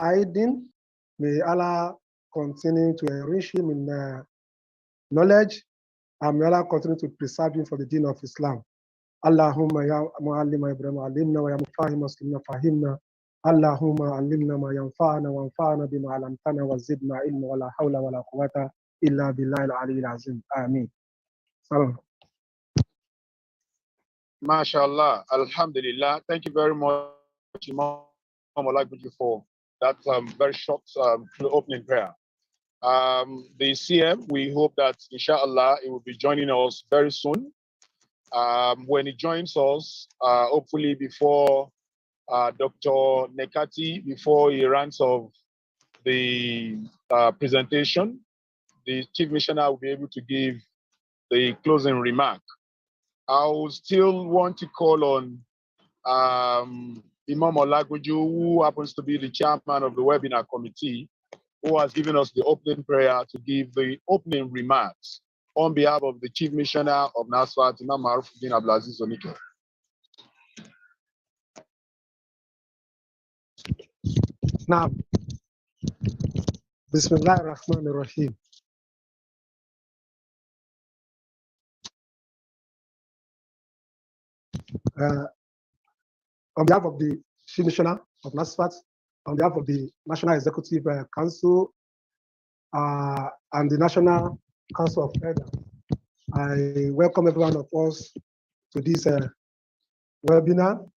Aidin. May Allah continue to enrich him in knowledge, and may Allah continue to preserve him for the deen of Islam. Allahumma ya muallima Ibrahim alimna wa ya mufahim muslimna fahimna. Allahumma alimna ma yanfa'ana wa anfa'na bima 'allamtana wa zidna ilma wa la hawla wa la quwwata illa billahi al-'aliyyil 'azim. Ameen. Salam. MashaAllah, Alhamdulillah. Thank you very much, Imam Olagbuju, for that very short opening prayer. The CM, we hope that, inshallah, he will be joining us very soon. When he joins us, hopefully before Dr. Nekati, before he runs off the presentation, the Chief Missioner will be able to give the closing remark. I will still want to call on Imam Olagbuju, who happens to be the chairman of the webinar committee, who has given us the opening prayer, to give the opening remarks on behalf of the Chief Missioner of NASFAT, Imam Marufuddin Abdulaziz Onike. Now, Bismillah ar-Rahman ar-Rahim. On behalf of the Chief Missioner of NASFAT, on behalf of the National Executive Council and the National Council of Elders, I welcome every one of us to this webinar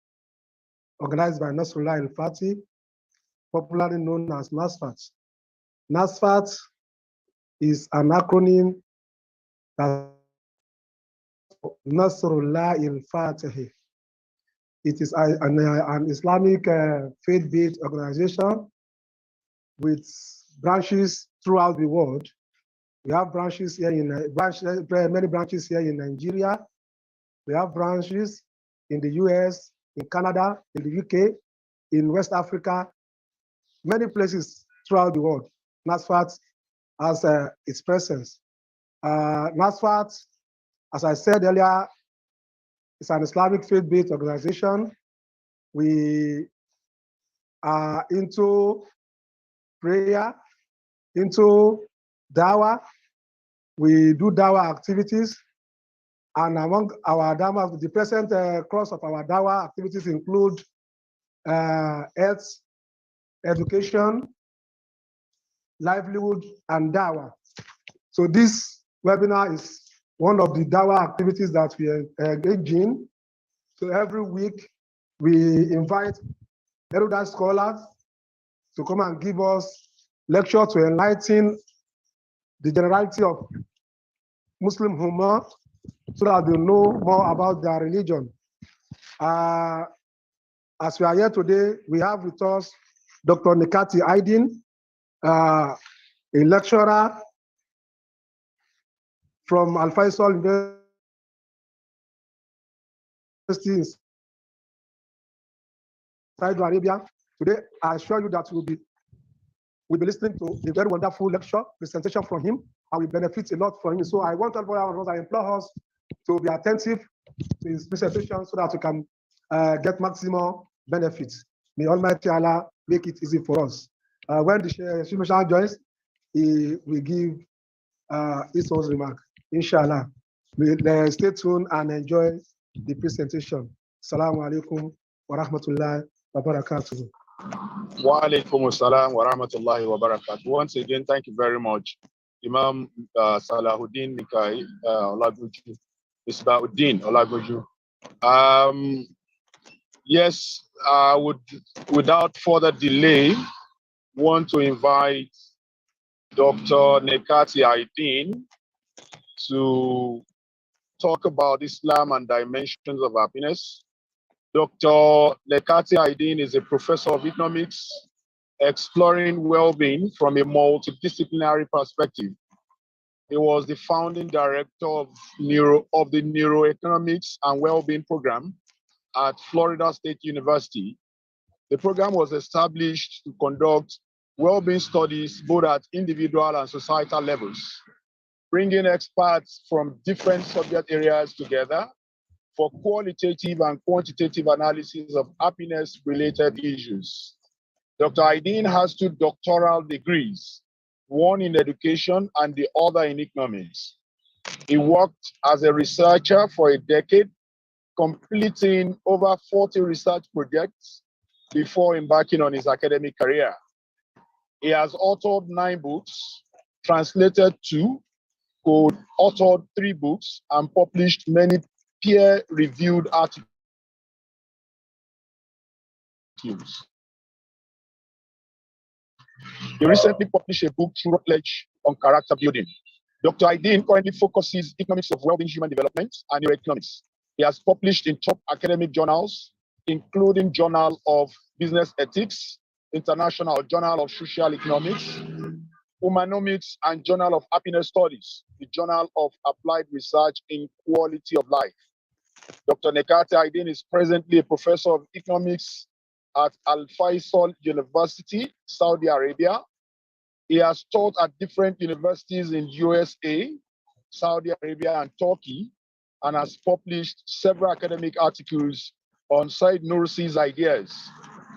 organized by Nasrullah al-Fati, popularly known as NASFAT. NASFAT is an acronym that Nasrullah al-Fatihi. It is an Islamic faith-based organization with branches throughout the world. We have branches here in many branches here in Nigeria. We have branches in the US, in Canada, in the UK, in West Africa, many places throughout the world. NASFAT has its presence. NASFAT, as I said earlier, is an Islamic faith-based organization. We are into prayer, into dawah. We do dawah activities. And among our dawah, the present cross of our dawah activities include health, education, livelihood, and dawah. So this webinar is one of the dawah activities that we engage in. So every week, we invite erudite scholars to come and give us lecture to enlighten the generality of Muslim Ummah so that they know more about their religion. As we are here today, we have with us Dr. Nekati Aidin, a lecturer from Al Faisal University in Saudi Arabia. Today, I assure you that we'll be listening to a very wonderful lecture presentation from him, and we benefit a lot from him. So I want all of us, I implore us to be attentive to his presentation so that we can get maximum benefits. May Almighty Allah make it easy for us. When the Chief Missioner joins, he will give his own remark. Inshallah. Stay tuned and enjoy the presentation. Assalamu alaikum wa rahmatullahi wa barakatuh. Wa alaikum assalam wa rahmatullahi wa barakatuh. Once again, thank you very much, Imam Salahuddin Nikai Olagbuju, Misbauddin Olagbuju. Yes, I would, without further delay, want to invite Dr. Nekati Aidin to talk about Islam and dimensions of happiness. Dr. Nekati Aidin is a professor of economics, exploring well-being from a multidisciplinary perspective. He was the founding director of the Neuroeconomics and Well-being Program at Florida State University. The program was established to conduct well-being studies both at individual and societal levels, bringing experts from different subject areas together for qualitative and quantitative analysis of happiness-related issues. Dr. Aydin has 2 doctoral degrees, one in education and the other in economics. He worked as a researcher for a decade, completing over 40 research projects before embarking on his academic career. He has authored 9 books, translated 2, co-authored 3 books, and published many peer-reviewed articles. He recently published a book through Routledge on character building. Dr. Aydin currently focuses economics of well-being, human development, and neuroeconomics. He has published in top academic journals, including Journal of Business Ethics, International Journal of Social Economics, Humanomics, and Journal of Happiness Studies, the Journal of Applied Research in Quality of Life. Dr. Nekati Aydin is presently a professor of economics at Al Faisal University, Saudi Arabia. He has taught at different universities in USA, Saudi Arabia, and Turkey, and has published several academic articles on Said Nursi's ideas.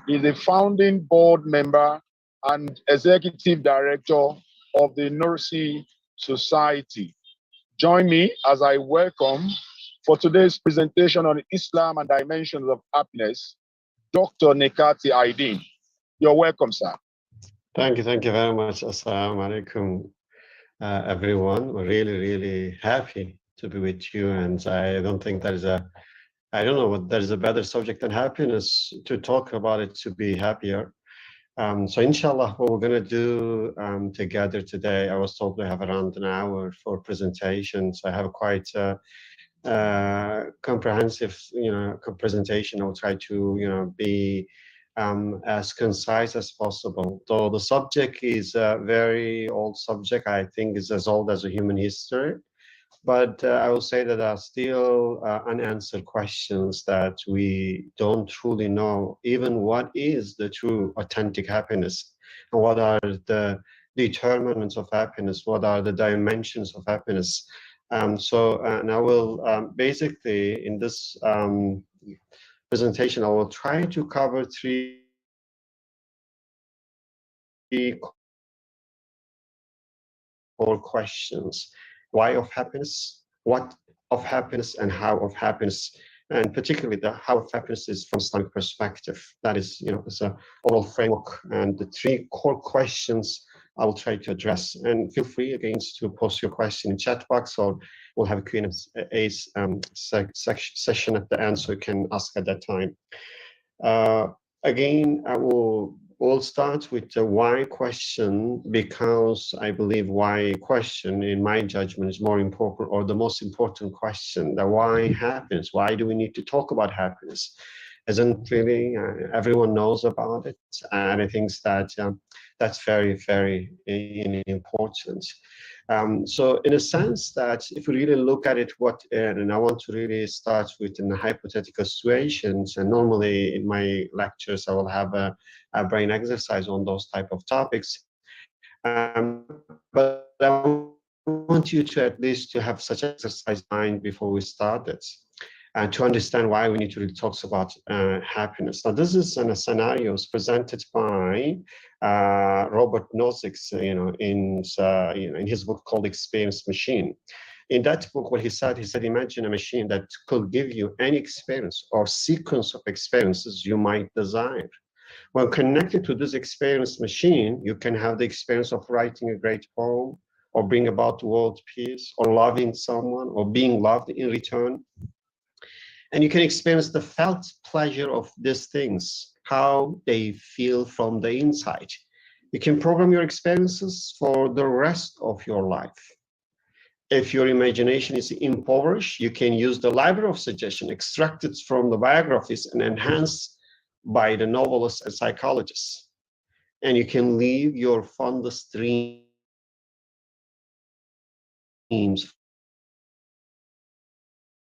He is a founding board member and executive director of the Nursi Society. Join me as I welcome for today's presentation on Islam and Dimensions of Happiness, Dr. Nekati Aydin. You're welcome, sir. Thank you very much. Assalamu alaikum, everyone. We're really happy to be with you, and I don't think there's a better subject than happiness to talk about it, to be happier. So inshallah, what we're going to do together today, I was told we have around an hour for presentations. I have a quite comprehensive, presentation. I'll try to, be as concise as possible. Though the subject is a very old subject, I think it's as old as the human history. But I will say that there are still unanswered questions that we don't truly know, even what is the true authentic happiness, and what are the determinants of happiness, what are the dimensions of happiness. And I will basically, in this presentation, I will try to cover 3 core questions: why of happiness, what of happiness, and how of happiness. And particularly the how of happiness is from Islamic perspective. That is, it's a overall framework, and the 3 core questions I will try to address. And feel free again to post your question in chat box, or we'll have a Q&A session at the end, so you can ask at that time. Again, we'll start with the why question, because I believe why question, in my judgment, is more important, or the most important question. The why happiness. Why do we need to talk about happiness? Isn't really everyone knows about it, and I think that that's very important. So in a sense that if we really look at it, and I want to really start with in the hypothetical situations, and normally in my lectures I will have a brain exercise on those type of topics, but I want you to at least to have such exercise in mind before we start it, and to understand why we need to really talk about happiness. Now, this is a scenarios presented by Robert Nozick, in his book called Experience Machine. In that book, what he said, imagine a machine that could give you any experience or sequence of experiences you might desire. When connected to this experience machine, you can have the experience of writing a great poem, or bring about world peace, or loving someone, or being loved in return. And you can experience the felt pleasure of these things, how they feel from the inside. You can program your experiences for the rest of your life. If your imagination is impoverished, you can use the library of suggestion extracted from the biographies and enhanced by the novelists and psychologists. And you can live your fondest dreams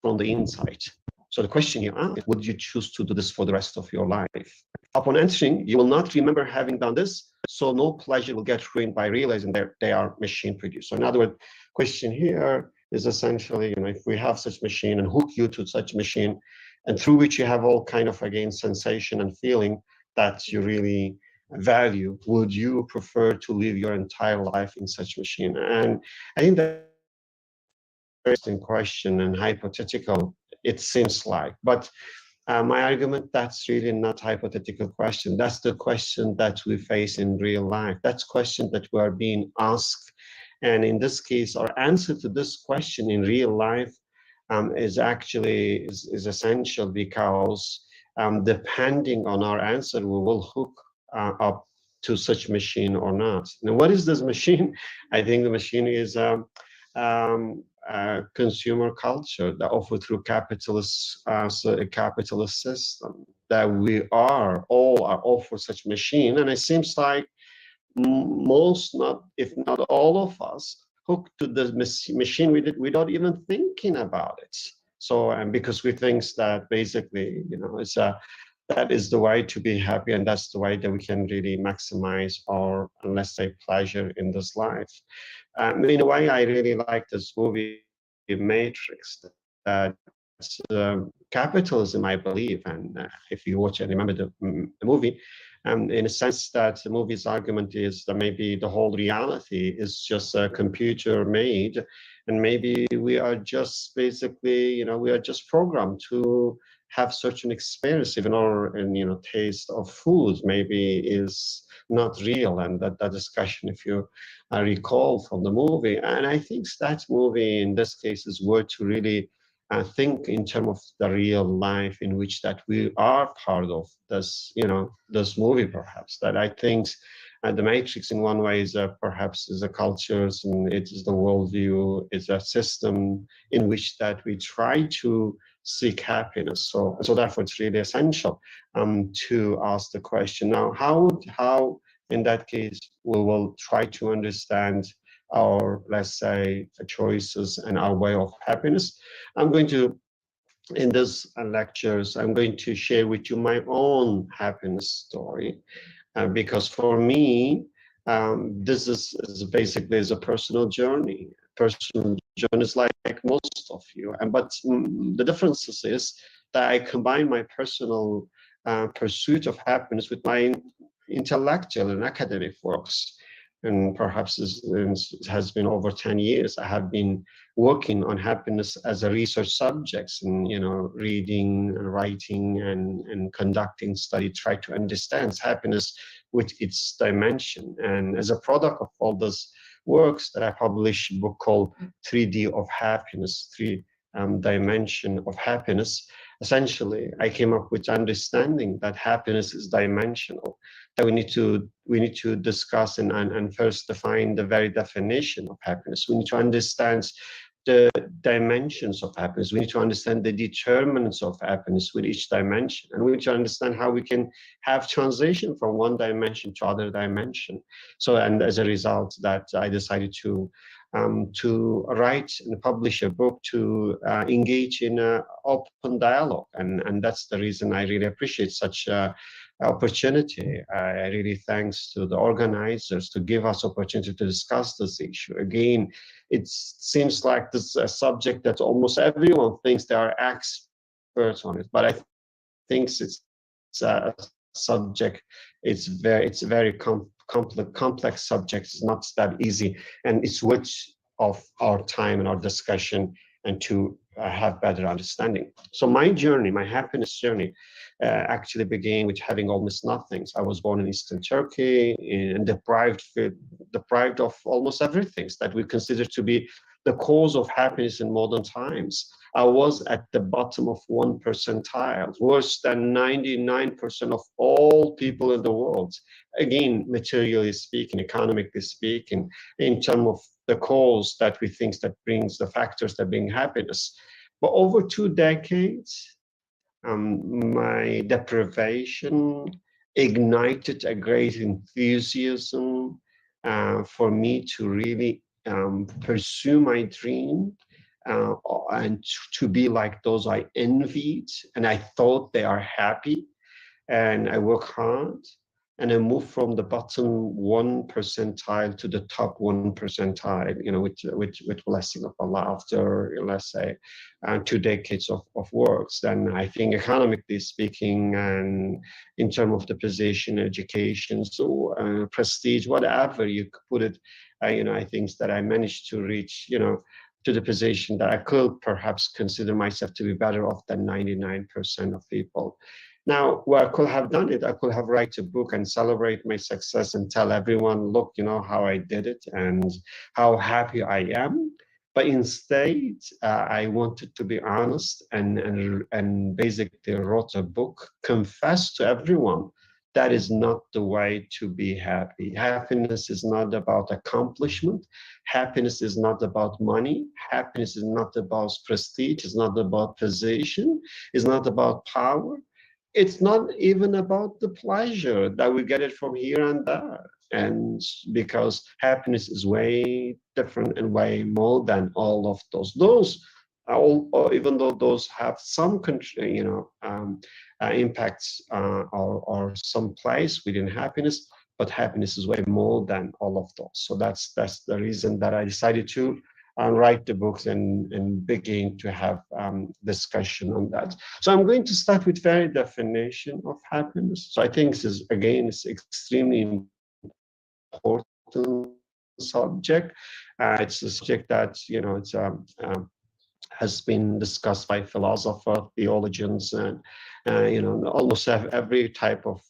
from the inside. So the question you ask, would you choose to do this for the rest of your life? Upon answering, you will not remember having done this, so no pleasure will get ruined by realizing that they are machine produced. So in other words, question here is essentially, if we have such machine and hook you to such machine, and through which you have all kind of, again, sensation and feeling that you really value would you prefer to live your entire life in such machine? And I think that's an interesting question and hypothetical, it seems like. But my argument, that's really not hypothetical question. That's the question that we face in real life. That's question that we are being asked. And in this case, our answer to this question in real life is actually is essential, because depending on our answer, we will hook up to such machine or not. Now, what is this machine? I think the machine is consumer culture that offered through capitalist system, that we are all are offered such machine. And it seems like most, not if not all of us, hooked to the machine without even thinking about it. So, and because we think that basically, it's that is the way to be happy, and that's the way that we can really maximize our, let's say, pleasure in this life. In a way, I really like this movie Matrix, that capitalism, I believe, and if you watch and remember the movie, in a sense that the movie's argument is that maybe the whole reality is just a computer made, and maybe we are just basically, we are just programmed to have such an experience, even our taste of food maybe is not real, and that discussion, if you recall from the movie. And I think that movie in this case is worth to really think in terms of the real life in which that we are part of this, this movie, perhaps. That I think the Matrix in one way is perhaps is a cultures, and it is the worldview, it's a system in which that we try to seek happiness. So therefore it's really essential to ask the question now, how in that case we will try to understand our, let's say, choices and our way of happiness. I'm going to, in this lectures, I'm going to share with you my own happiness story, because for me, this is basically is a personal journey. Personal journey is like most of you, but the difference is that I combine my personal pursuit of happiness with my intellectual and academic works. And perhaps it has been over 10 years. I have been working on happiness as a research subject, and reading and writing and conducting study, try to understand happiness with its dimension. And as a product of all those works that I published, a book called 3D of Happiness, three dimension of happiness. Essentially, I came up with understanding that happiness is dimensional, that we need to discuss and first define the very definition of happiness. We need to understand the dimensions of happiness. We need to understand the determinants of happiness with each dimension. And we need to understand how we can have transition from one dimension to other dimension. So, and as a result, that I decided to write and publish a book to engage in an open dialogue. And that's the reason I really appreciate such opportunity. I really thanks to the organizers to give us opportunity to discuss this issue. Again, it seems like this is a subject that almost everyone thinks they are experts on it, but I think it's a subject. It's very complex subject. It's not that easy, and it's worth of our time and our discussion, and to have better understanding. So my journey, my happiness journey, actually began with having almost nothing. I was born in Eastern Turkey and deprived of almost everything that we consider to be the cause of happiness in modern times. I was at the bottom of 1 percentile, worse than 99% of all people in the world. Again, materially speaking, economically speaking, in terms of the cause that we think that brings the factors that bring happiness. But over 2 decades, my deprivation ignited a great enthusiasm for me to really pursue my dream and to be like those I envied and I thought they are happy. And I work hard and then move from the bottom 1 percentile to the top 1 percentile, with blessing of Allah after, let's say, 2 decades of works, then I think economically speaking, and in terms of the position, education, so prestige, whatever you could put it, I think that I managed to reach, to the position that I could perhaps consider myself to be better off than 99% of people. Now, well, I could have done it. I could have write a book and celebrate my success and tell everyone, look, how I did it and how happy I am. But instead, I wanted to be honest and basically wrote a book, confessed to everyone that is not the way to be happy. Happiness is not about accomplishment. Happiness is not about money. Happiness is not about prestige. It's not about position. It's not about power. It's not even about the pleasure that we get it from here and there. And because happiness is way different and way more than all of those. Those are all, or even though those have some, impacts or some place within happiness, but happiness is way more than all of those. So that's the reason that I decided to write the books and begin to have discussion on that. So I'm going to start with very definition of happiness. So I think this is, again, it's extremely important subject. It's a subject that, it's has been discussed by philosophers, theologians, and almost every type of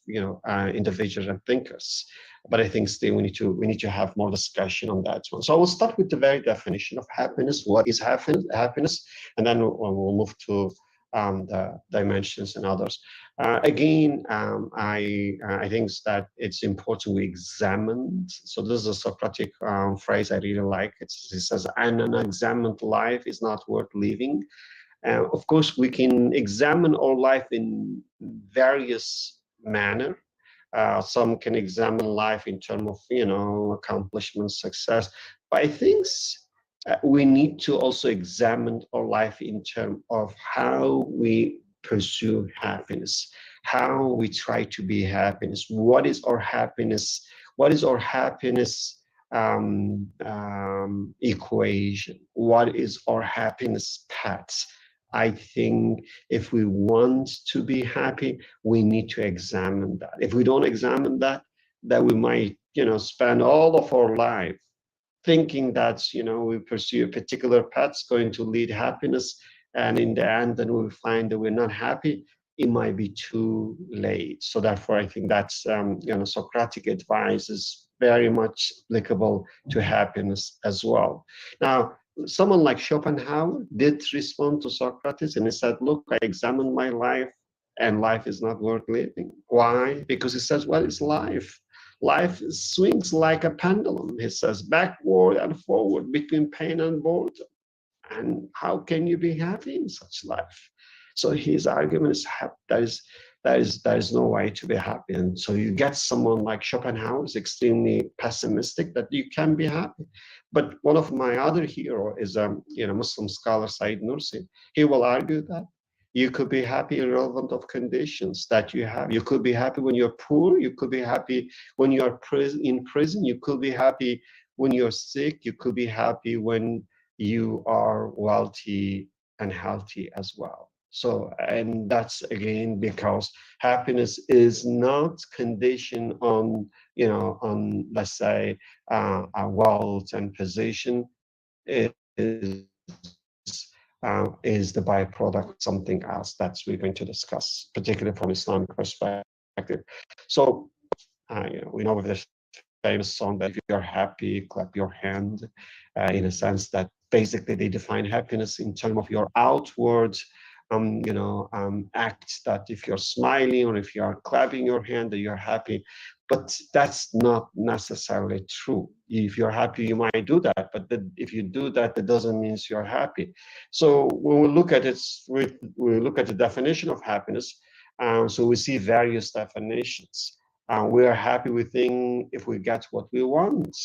individuals and thinkers. But I think still we need to have more discussion on that one. So I will start with the very definition of happiness. What is happiness? And then we'll move to the dimensions and others. Again, I think that it's important we examine. So this is a Socratic phrase I really like. It says, an unexamined life is not worth living. Of course, we can examine our life in various manner. Some can examine life in terms of, accomplishment, success. But I think we need to also examine our life in terms of how we pursue happiness, how we try to be happiness. What is our happiness? What is our happiness equation? What is our happiness path? I think if we want to be happy, we need to examine that. If we don't examine that, we might, spend all of our life thinking that, we pursue a particular path going to lead happiness, and in the end, then we'll find that we're not happy. It might be too late. So therefore, I think that's, Socratic advice is very much applicable to happiness as well. Now, someone like Schopenhauer did respond to Socrates, and he said, look, I examined my life and life is not worth living. Why? Because he says, well, it's life. Life swings like a pendulum, he says, backward and forward between pain and boredom. And how can you be happy in such life? So his argument is there is no way to be happy. And so you get someone like Schopenhauer is extremely pessimistic that you can be happy. But one of my other hero is Muslim scholar Said Nursi. He will argue that you could be happy irrelevant of conditions that you have. You could be happy when you're poor. You could be happy when you're in prison. You could be happy when you're sick. You could be happy when you are wealthy and healthy as well. So, and that's again because happiness is not conditioned on, let's say, wealth and position. It is the byproduct of something else that we're going to discuss, particularly from Islamic perspective. So, we know with this famous song that if you're happy, clap your hand, in a sense that basically they define happiness in terms of your outward act, that if you're smiling or if you're clapping your hand, that you're happy. But that's not necessarily true. If you're happy, you might do that. But if you do that, that doesn't mean you're happy. So when we look at it, we look at the definition of happiness. So we see various definitions. We are happy if we get what we want.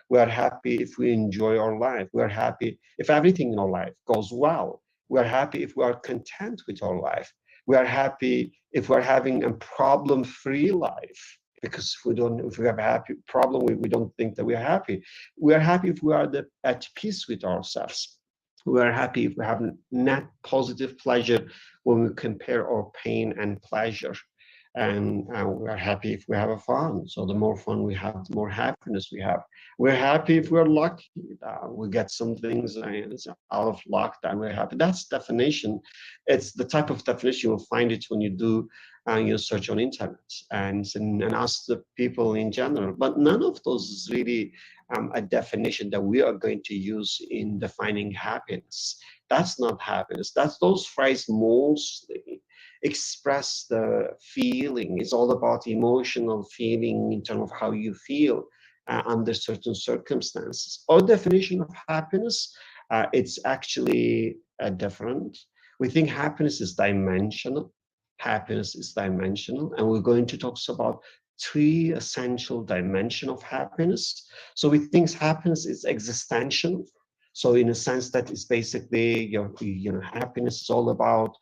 We are happy if we enjoy our life. We are happy if everything in our life goes well. We are happy if we are content with our life. We are happy if we're having a problem-free life. Because if we have a happy problem, we don't think that we are happy. We are happy if we are at peace with ourselves. We are happy if we have net positive pleasure when we compare our pain and pleasure. And we are happy if we have a fun. So the more fun we have, the more happiness we have. We're happy if we're lucky. We get some things out of luck, and we're happy. That's definition. It's the type of definition you'll find it when you do your search on internet and ask the people in general. But none of those is really a definition that we are going to use in defining happiness. That's not happiness. Those phrases mostly express the feeling. It's all about emotional feeling in terms of how you feel under certain circumstances. Our definition of happiness, it's actually different. We think happiness is dimensional. Happiness is dimensional, and we're going to talk about three essential dimensions of happiness. So we think happiness is existential. So in a sense that is basically your happiness is all about,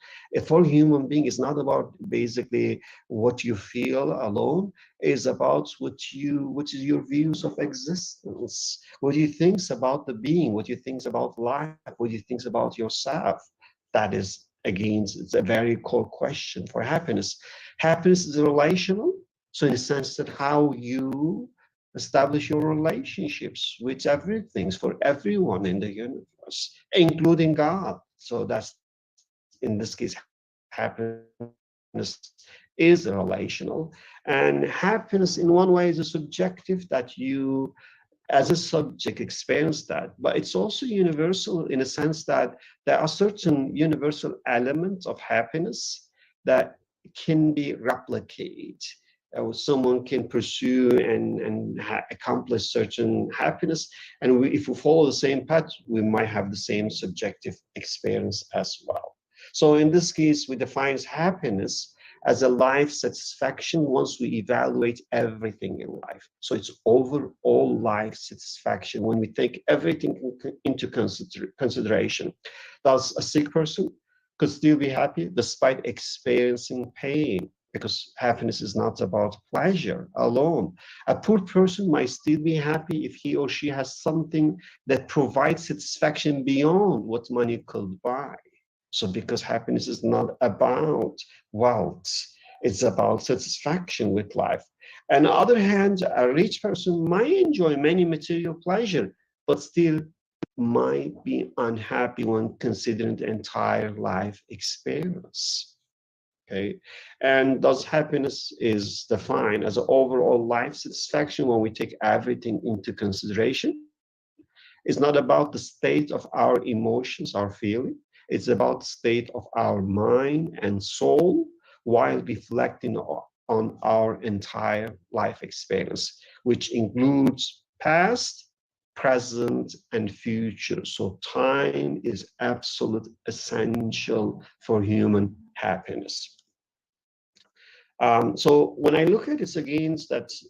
for a human being, it's not about basically what you feel alone, it's about what is your views of existence, what you think about the being, what you think about life, what you think about yourself. That is, again, it's a very core question for happiness. Happiness is relational. So in the sense that how you establish your relationships with everything, for everyone in the universe, including God. So that's, in this case, happiness is relational. And happiness in one way is a subjective that you as a subject experience that, but it's also universal in a sense that there are certain universal elements of happiness that can be replicated. Someone can pursue and accomplish certain happiness, and if we follow the same path, we might have the same subjective experience as well. So in this case, we define happiness as a life satisfaction once we evaluate everything in life. So it's overall life satisfaction when we take everything into consideration. Thus, a sick person could still be happy despite experiencing pain, because happiness is not about pleasure alone. A poor person might still be happy if he or she has something that provides satisfaction beyond what money could buy. So because happiness is not about wealth, it's about satisfaction with life. On the other hand, a rich person might enjoy many material pleasure, but still might be unhappy when considering the entire life experience. Okay, and thus happiness is defined as an overall life satisfaction when we take everything into consideration. It's not about the state of our emotions, our feeling. It's about the state of our mind and soul while reflecting on our entire life experience, which includes past, present, and future. So time is absolute essential for human happiness. So when I look at it again, that's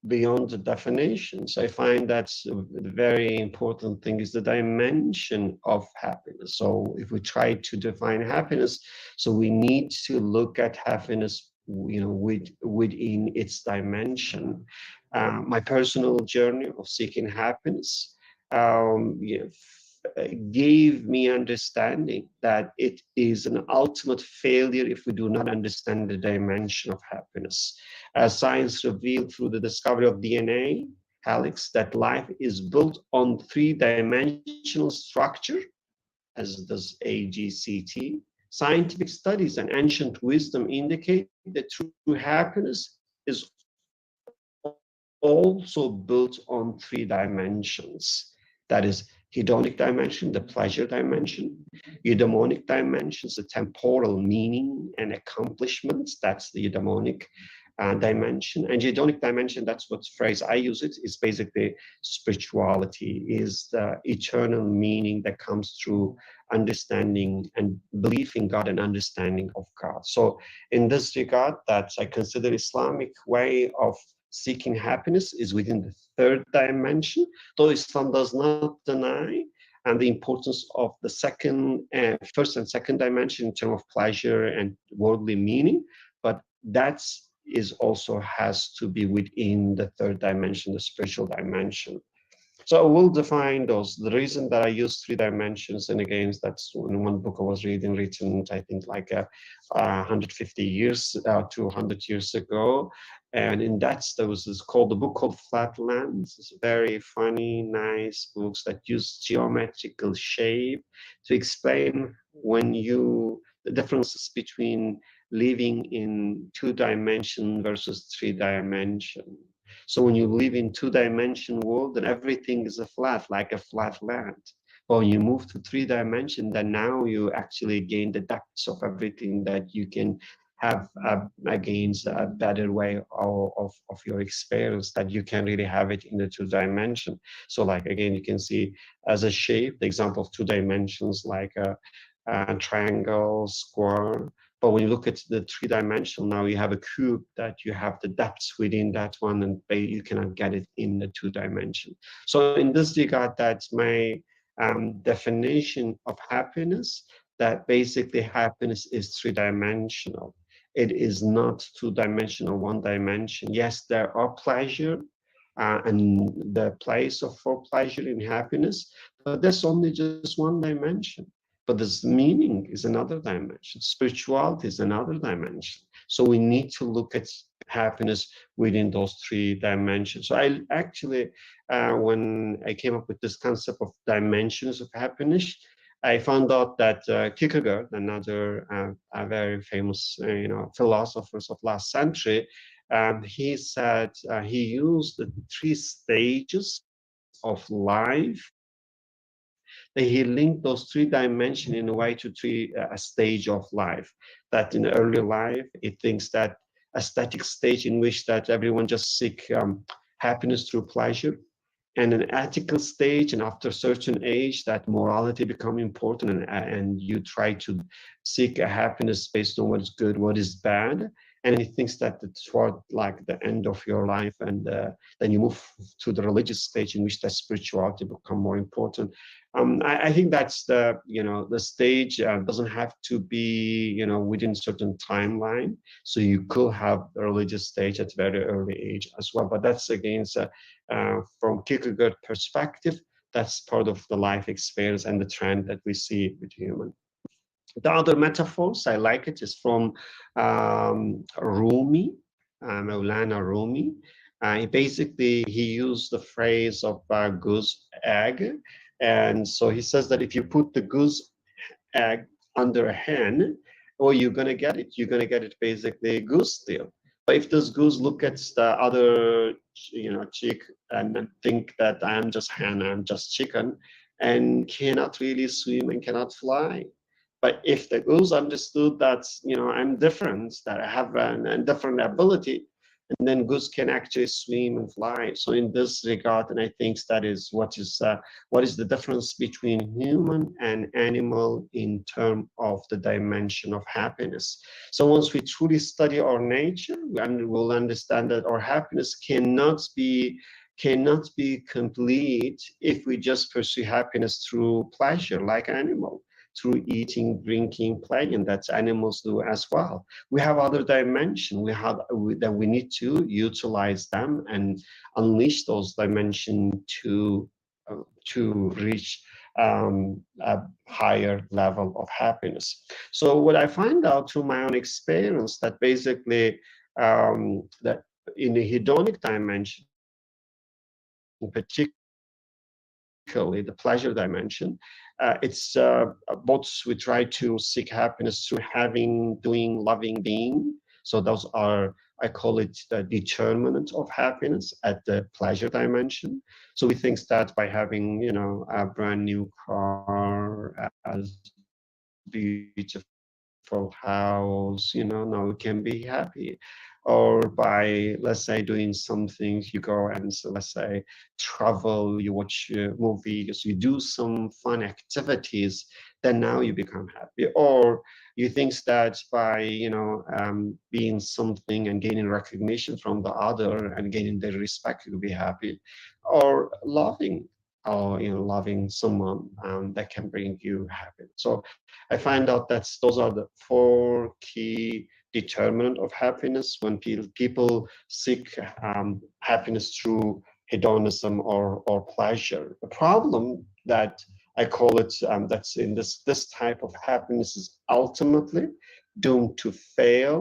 beyond the definitions, I find that the very important thing is the dimension of happiness. So if we try to define happiness, so we need to look at happiness, within its dimension. My personal journey of seeking happiness, gave me understanding that it is an ultimate failure if we do not understand the dimension of happiness. As science revealed through the discovery of DNA helix, that life is built on three-dimensional structure, as does AGCT. Scientific studies and ancient wisdom indicate that true happiness is also built on three dimensions. That is hedonic dimension, the pleasure dimension; eudaimonic dimensions, the temporal meaning and accomplishments, that's the eudaimonic dimension; and geotonic dimension, that's what phrase I use it, is basically spirituality, is the eternal meaning that comes through understanding and belief in God and understanding of God. So in this regard, that I consider Islamic way of seeking happiness is within the third dimension, though Islam does not deny and the importance of the first and second dimension in terms of pleasure and worldly meaning, but that's is also has to be within the third dimension, the spiritual dimension. So I will define those. The reason that I use three dimensions, and again, that's in one book I was reading, written, I think, like 150 years to 100 years ago. And in that, there was this called, the book called Flatlands. It's very funny, nice books that use geometrical shape to explain the differences between living in two dimension versus three dimension. So when you live in two-dimension world, then everything is a flat, like a flat land. But when you move to three-dimension, then now you actually gain the depths of everything that you can have against a better way of your experience, that you can really have it in the two-dimension. So like, again, you can see as a shape, the example of two dimensions, like a triangle, square. But when you look at the three-dimensional, now you have a cube that you have the depths within that one, and you cannot get it in the two-dimension. So in this regard, that's my definition of happiness, that basically happiness is three-dimensional. It is not two-dimensional, one dimension. Yes, there are pleasure and the place for pleasure in happiness, but that's only just one dimension. But this meaning is another dimension. Spirituality is another dimension. So we need to look at happiness within those three dimensions. So I actually, when I came up with this concept of dimensions of happiness, I found out that Kierkegaard, another very famous, philosophers of last century, he said he used the three stages of life, that he linked those three dimensions in a way to a stage of life. That in early life, it thinks that a static stage in which that everyone just seek happiness through pleasure, and an ethical stage, and after a certain age, that morality become important, and you try to seek a happiness based on what is good, what is bad. And he thinks that toward like the end of your life, and then you move to the religious stage in which that spirituality become more important. I think that's the stage doesn't have to be within certain timeline. So you could have a religious stage at very early age as well. But that's against from Kierkegaard perspective, that's part of the life experience and the trend that we see with human. The other metaphors I like it is from Rumi, Maulana Rumi. He used the phrase of goose egg, and so he says that if you put the goose egg under a hen, or you're gonna get it. You're gonna get it basically goose still. But if this goose look at the other, chick and think that I'm just hen, I'm just chicken, and cannot really swim and cannot fly. But if the goose understood that, I'm different, that I have a different ability, and then goose can actually swim and fly. So in this regard, and I think that is what is the difference between human and animal in terms of the dimension of happiness. So once we truly study our nature, and we'll understand that our happiness cannot be complete if we just pursue happiness through pleasure, like animal, through eating, drinking, playing. That's animals do as well. We have other dimensions that we need to utilize them and unleash those dimensions to reach a higher level of happiness. So what I find out through my own experience, that basically that in the hedonic dimension, particularly the pleasure dimension, it's both we try to seek happiness through having, doing, loving, being. So those are, I call it the determinant of happiness at the pleasure dimension. So we think that by having, a brand new car, as beautiful house, now we can be happy. Or by, let's say, doing something, you go and, so let's say, travel, you watch movies, you do some fun activities, then now you become happy. Or you think that by, being something and gaining recognition from the other and gaining their respect, you'll be happy. Or loving, or loving someone that can bring you happiness. So I find out that those are the four key determinant of happiness when people seek happiness through hedonism or pleasure. The problem that I call it that's in this type of happiness is ultimately doomed to fail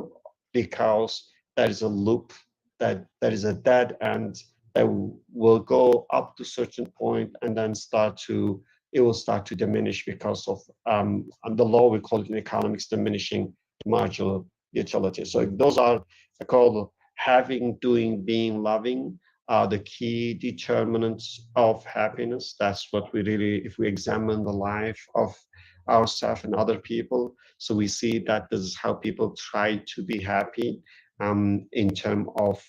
because there is a loop that is a dead end that will go up to a certain point and then it will start to diminish because of the law we call it in economics diminishing marginal utility. So those are I call having, doing, being, loving are the key determinants of happiness. That's what we really, if we examine the life of ourselves and other people, so we see that this is how people try to be happy in terms of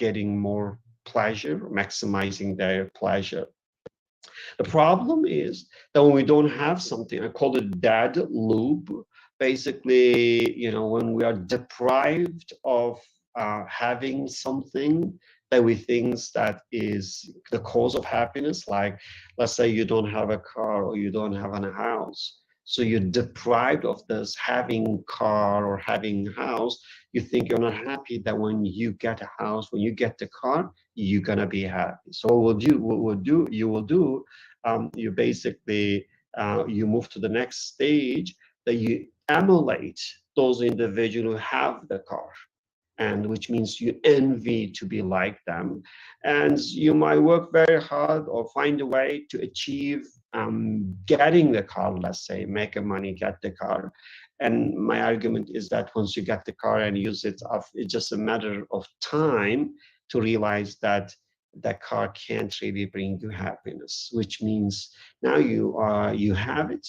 getting more pleasure, maximizing their pleasure. The problem is that when we don't have something, I call it dead loop. Basically, when we are deprived of having something that we think that is the cause of happiness, like let's say you don't have a car or you don't have a house. So you're deprived of this having car or having a house. You think you're not happy that when you get a house, when you get the car, you're gonna be happy. So you basically you move to the next stage that you emulate those individuals who have the car, and which means you envy to be like them, and you might work very hard or find a way to achieve getting the car, let's say, make a money, get the car. And my argument is that once you get the car and use it, it's just a matter of time to realize that that car can't really bring you happiness, which means now you have it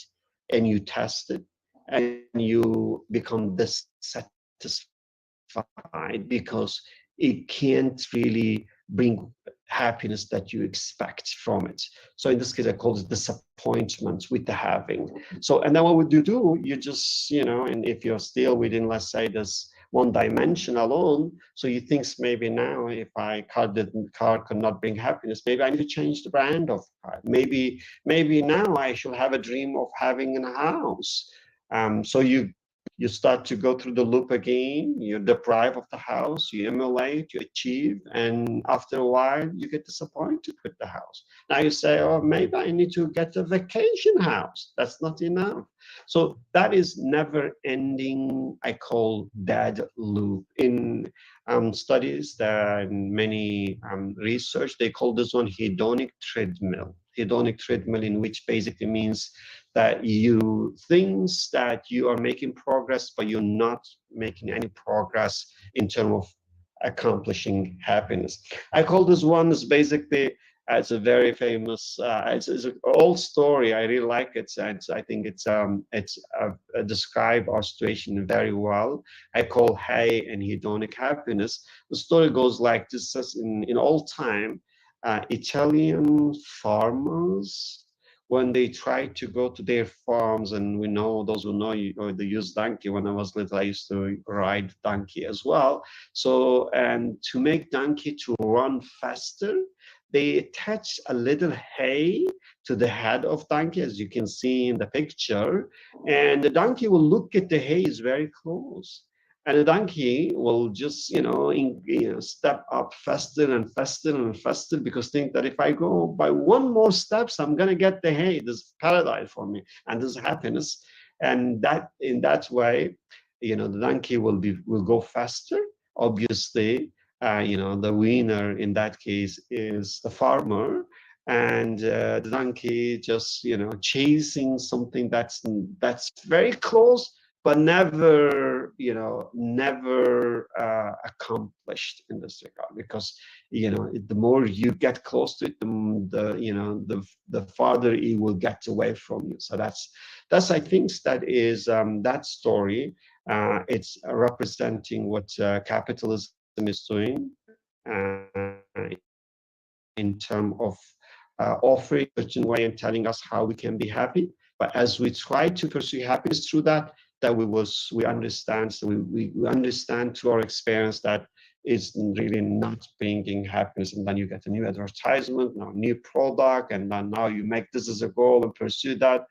and you test it and you become dissatisfied because it can't really bring happiness that you expect from it. So in this case, I call it disappointment with the having. So, and then what would you do? You just, and if you're still within, let's say, this one dimension alone, so you think maybe now if car cannot bring happiness, maybe I need to change the brand of car. Maybe now I should have a dream of having a house. So you start to go through the loop again, you deprive of the house, you emulate, you achieve, and after a while you get disappointed with the house. Now you say, oh, maybe I need to get a vacation house. That's not enough. So that is never ending, I call dead loop. In studies that in many research, they call this one hedonic treadmill. Hedonic treadmill, in which basically means that you think that you are making progress, but you're not making any progress in terms of accomplishing happiness. I call this one is basically, it's a very famous, it's an old story. I really like it. I think it's describe our situation very well. I call Hay and Hedonic Happiness. The story goes like this: in old time, Italian farmers, when they try to go to their farms, and we know, those who know, they use donkey. When I was little, I used to ride donkey as well. So, and to make donkey to run faster, they attach a little hay to the head of donkey, as you can see in the picture, and the donkey will look at the hay is very close. And the donkey will just, step up faster and faster and faster, because think that if I go by one more steps, I'm gonna get the hay. This is paradise for me, and this is happiness. And that in that way, the donkey will go faster. Obviously, the winner in that case is the farmer, and the donkey just chasing something that's very close, but never accomplished in this regard, because the more you get close to it, the farther it will get away from you. So that's I think that is that story. It's representing what capitalism is doing in terms of offering a certain way and telling us how we can be happy. But as we try to pursue happiness through that we understand. So we understand through our experience that it's really not bringing happiness. And then you get a new advertisement, now new product, and then now you make this as a goal and pursue that.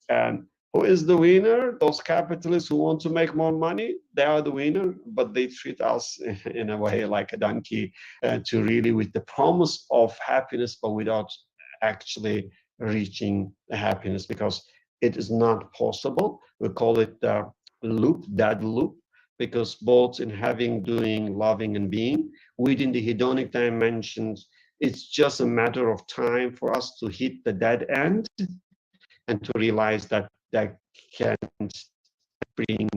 And Who is the winner? Those capitalists who want to make more money, they are the winner, but they treat us in a way like a donkey to really with the promise of happiness, but without actually reaching the happiness because it is not possible. We call it the loop, that loop, because both in having, doing, loving, and being within the hedonic dimensions, it's just a matter of time for us to hit the dead end and to realize that that can't bring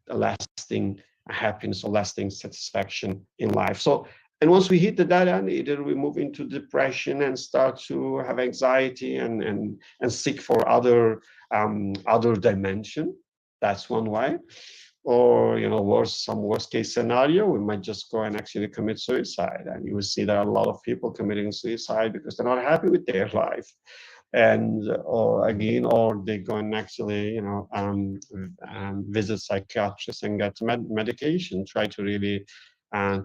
a lasting happiness or lasting satisfaction in life. So, and once we hit the dead end, either we move into depression and start to have anxiety and seek for other dimension. That's one way. Or some worst case scenario, we might just go and actually commit suicide. And you will see there are a lot of people committing suicide because they're not happy with their life. And or they go and actually visit psychiatrists and get medication, try to really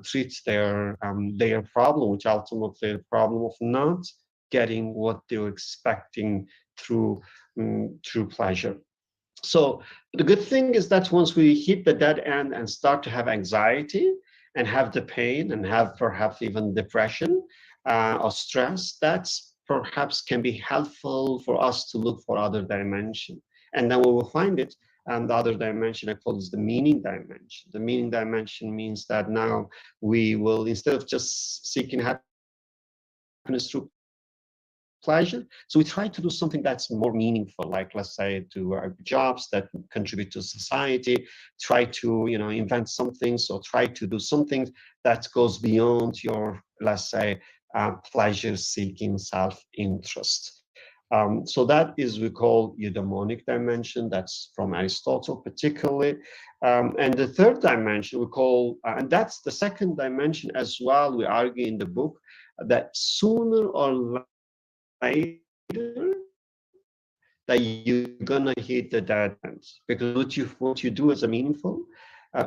treat their problem, which ultimately the problem of not getting what they were expecting through pleasure. So the good thing is that once we hit the dead end and start to have anxiety and have the pain and have perhaps even depression or stress, that's perhaps can be helpful for us to look for other dimension. And then we will find it. And the other dimension I call is the meaning dimension. The meaning dimension means that now we will, instead of just seeking happiness through pleasure, so we try to do something that's more meaningful, like let's say do jobs that contribute to society, try to invent some things, or try to do something that goes beyond your, let's say, pleasure-seeking self-interest. So that is we call eudaimonic dimension. That's from Aristotle particularly. And the third dimension we call, and that's the second dimension as well, we argue in the book, that sooner or later that you're gonna hit the dead end, because what you do as a meaningful,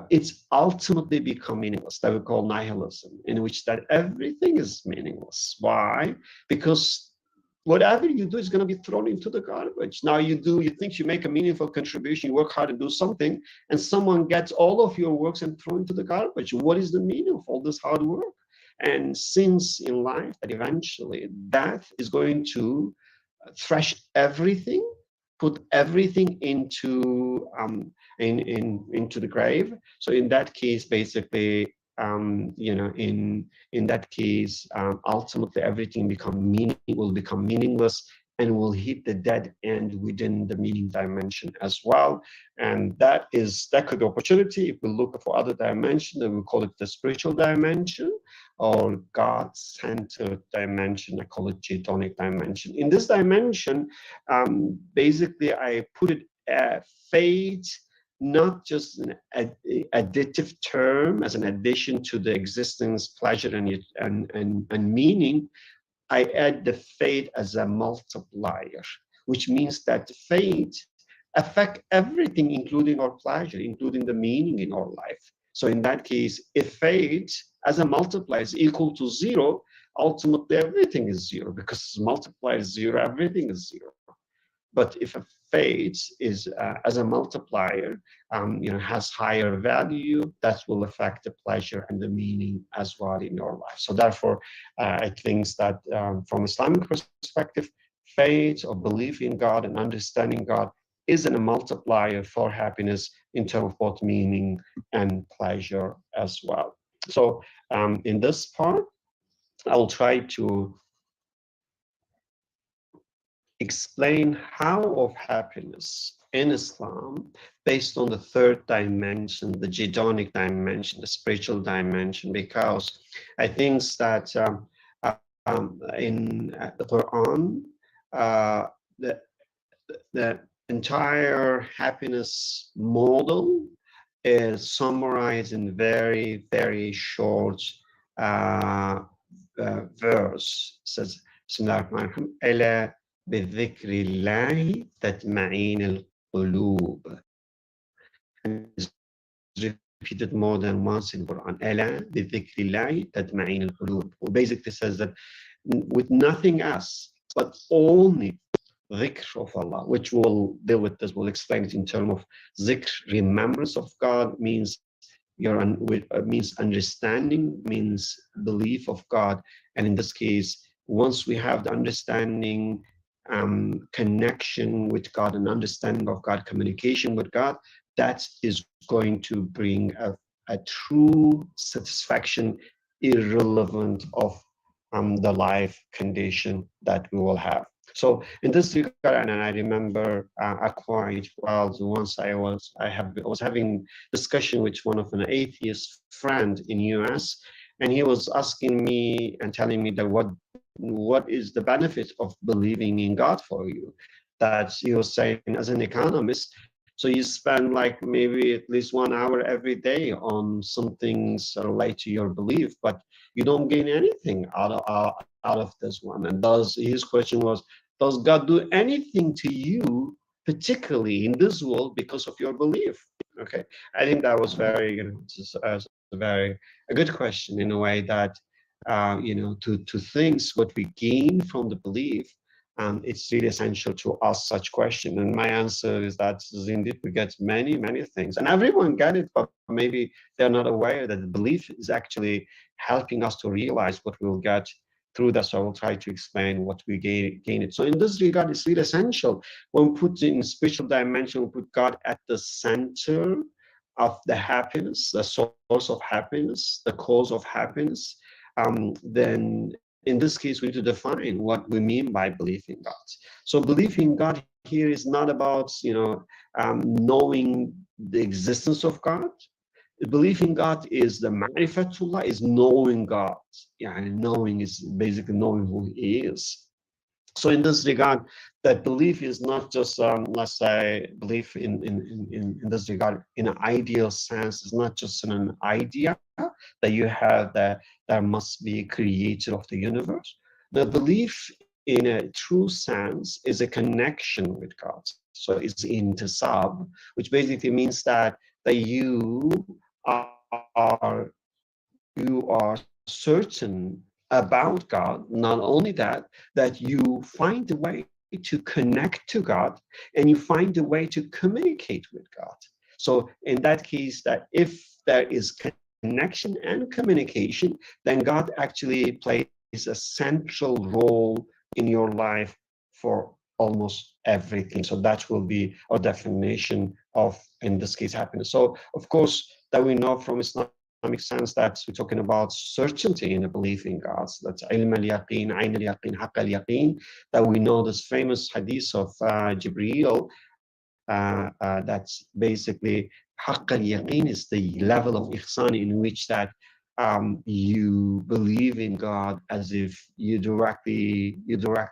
it's ultimately become meaningless. That we call nihilism, in which that everything is meaningless. Why? Because whatever you do is going to be thrown into the garbage. Now you think you make a meaningful contribution, you work hard and do something, and someone gets all of your works and thrown into the garbage. What is the meaning of all this hard work? And since in life that eventually death is going to thrash everything, put everything into into the grave. So in that case, basically, in that case, ultimately everything will become meaningless and will hit the dead end within the meaning dimension as well. And that could be opportunity. If we look for other dimension, then we call it the spiritual dimension or God-centered dimension. I call it Geotonic Dimension. In this dimension, basically I put it fate, not just an additive term as an addition to the existence, pleasure, and meaning. I add the fate as a multiplier, which means that fate affects everything, including our pleasure, including the meaning in our life. So in that case, if fate as a multiplier is equal to 0, ultimately everything is 0, because multiply is 0, everything is 0. But if a fate is as a multiplier, has higher value, that will affect the pleasure and the meaning as well in your life. So therefore, I think that from Islamic perspective, faith or belief in God and understanding God is a multiplier for happiness in terms of both meaning and pleasure as well. So in this part, I'll try to explain how of happiness in Islam based on the third dimension, the Hedonic dimension, the spiritual dimension, because I think that in the Quran, the entire happiness model is summarized in very, very short verse. It says, Bismillahirrahmanirrahim, بذكر الله تطمئن القلوب. It's repeated more than once in Quran. ألا بذكر الله تطمئن القلوب. Basically says that with nothing else, but only dhikr of Allah, which we'll deal with this. We'll explain it in terms of zikr, remembrance of God means means understanding, means belief of God. And in this case, once we have the understanding, connection with God and understanding of God, communication with God, that is going to bring a true satisfaction, irrelevant of the life condition that we will have. So in this regard, and I remember quite well, once I was having discussion with one of an atheist friend in US, and he was asking me and telling me that what is the benefit of believing in God for you? That he was saying, as an economist, so you spend like maybe at least 1 hour every day on some things related to your belief, but you don't gain anything out of this one. And his question was, does God do anything to you, particularly in this world, because of your belief? Okay, I think that was very, a good question in a way that, to things what we gain from the belief, it's really essential to ask such question. And my answer is that indeed we get many, many things, and everyone get it, but maybe they're not aware that the belief is actually helping us to realize what we'll get through that. So I will try to explain what we gain it. So in this regard, it's really essential when we put in spiritual dimension, we put God at the center of the happiness, the source of happiness, the cause of happiness. Then in this case, we need to define what we mean by belief in God. So belief in God here is not about, knowing the existence of God. Belief in God is the ma'rifatullah, is knowing God. Yeah, and knowing is basically knowing who He is. So in this regard, that belief is not just, let's say, belief in this regard, in an ideal sense, it's not just an idea that you have that there must be a creator of the universe. The belief in a true sense is a connection with God. So it's intisab, which basically means that you are certain about God. Not only that, that you find a way to connect to God, and you find a way to communicate with God. So in that case, that if there is connection and communication, then God actually plays a central role in your life for almost everything. So that will be our definition of, in this case, happiness. So of course, that we know from Islamic sense that we're talking about certainty in a belief in God. So that's ilm al-yaqeen, ayn al-yaqeen, haqq al-yaqeen, that we know this famous hadith of Jibreel, that's basically haqq al-yaqeen is the level of ihsan in which that you believe in God as if you directly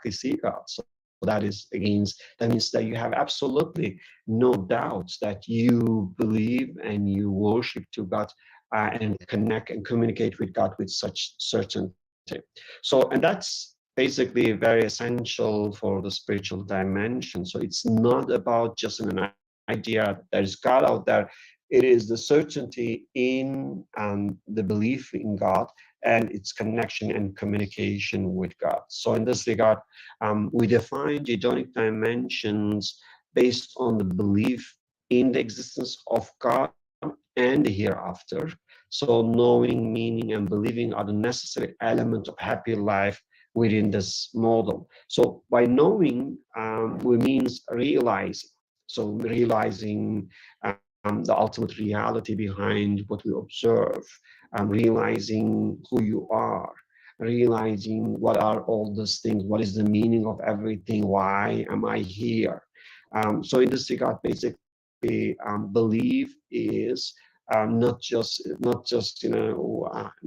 see God. So that means that you have absolutely no doubts that you believe and you worship to God, and connect and communicate with God with such certainty. So, and that's basically very essential for the spiritual dimension. So it's not about just an idea that there's God out there. It is the certainty in the belief in God and its connection and communication with God. So in this regard, we define Hedonic dimensions based on the belief in the existence of God and the hereafter. So knowing, meaning, and believing are the necessary element of happy life within this model. So by knowing, we means realizing. So realizing the ultimate reality behind what we observe, realizing who you are, realizing what are all these things, what is the meaning of everything, why am I here? So in this regard, basically, belief is not just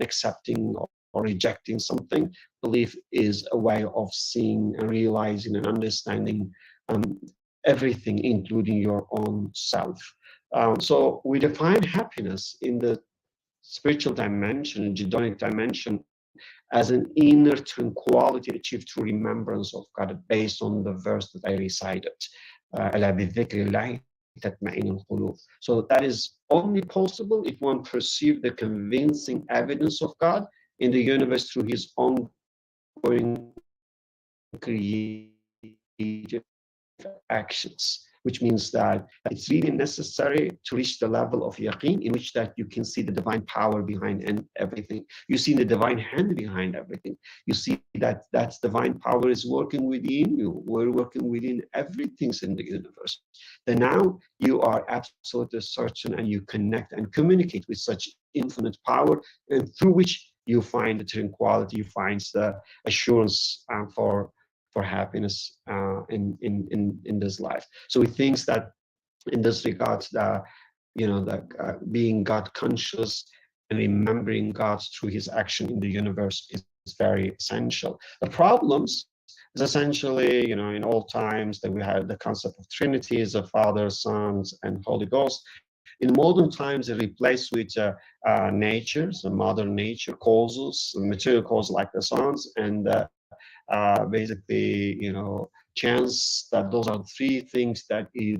accepting or rejecting something. Belief is a way of seeing and realizing and understanding everything, including your own self. So we define happiness in the spiritual dimension, Gedonic dimension, as an inner tranquility achieved through remembrance of God, based on the verse that I recited. So that is only possible if one perceives the convincing evidence of God in the universe through His ongoing creative actions, which means that it's really necessary to reach the level of yaqeen in which that you can see the divine power behind and everything. You see the divine hand behind everything. You see that that divine power is working within you. We're working within everything in the universe. Then now you are absolutely certain and you connect and communicate with such infinite power, and through which you find the tranquility, you find the assurance for happiness in this life. So we think that in this regard, being God conscious and remembering God through His action in the universe is very essential. The problems is essentially, in all times that we had the concept of trinities, of Father, Sons, and Holy Ghost. In modern times, it replaced with nature, so modern nature causes, material causes like the suns, and basically, chance, that those are three things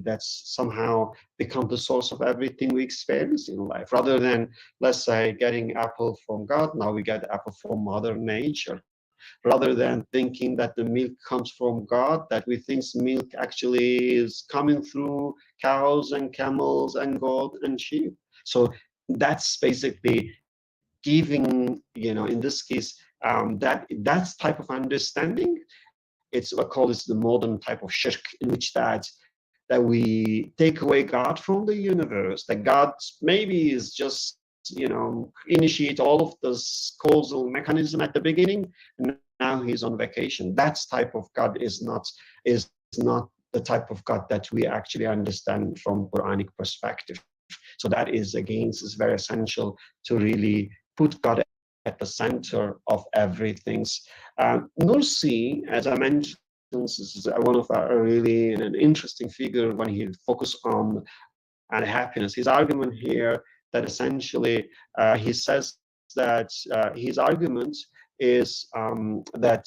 that's somehow become the source of everything we experience in life. Rather than, let's say, getting apple from God, now we get apple from Mother Nature. Rather than thinking that the milk comes from God, that we think milk actually is coming through cows and camels and goat and sheep. So that's basically giving, in this case, that type of understanding. It's what called the modern type of shirk, in which that we take away God from the universe, that God maybe is just, initiate all of this causal mechanism at the beginning, and now he's on vacation. That type of God is not the type of God that we actually understand from Quranic perspective. So that is, again, is very essential to really put God at the center of everything. Nursi, as I mentioned, this is one of our really an interesting figure when he focused on happiness. His argument here that essentially he says that his argument is that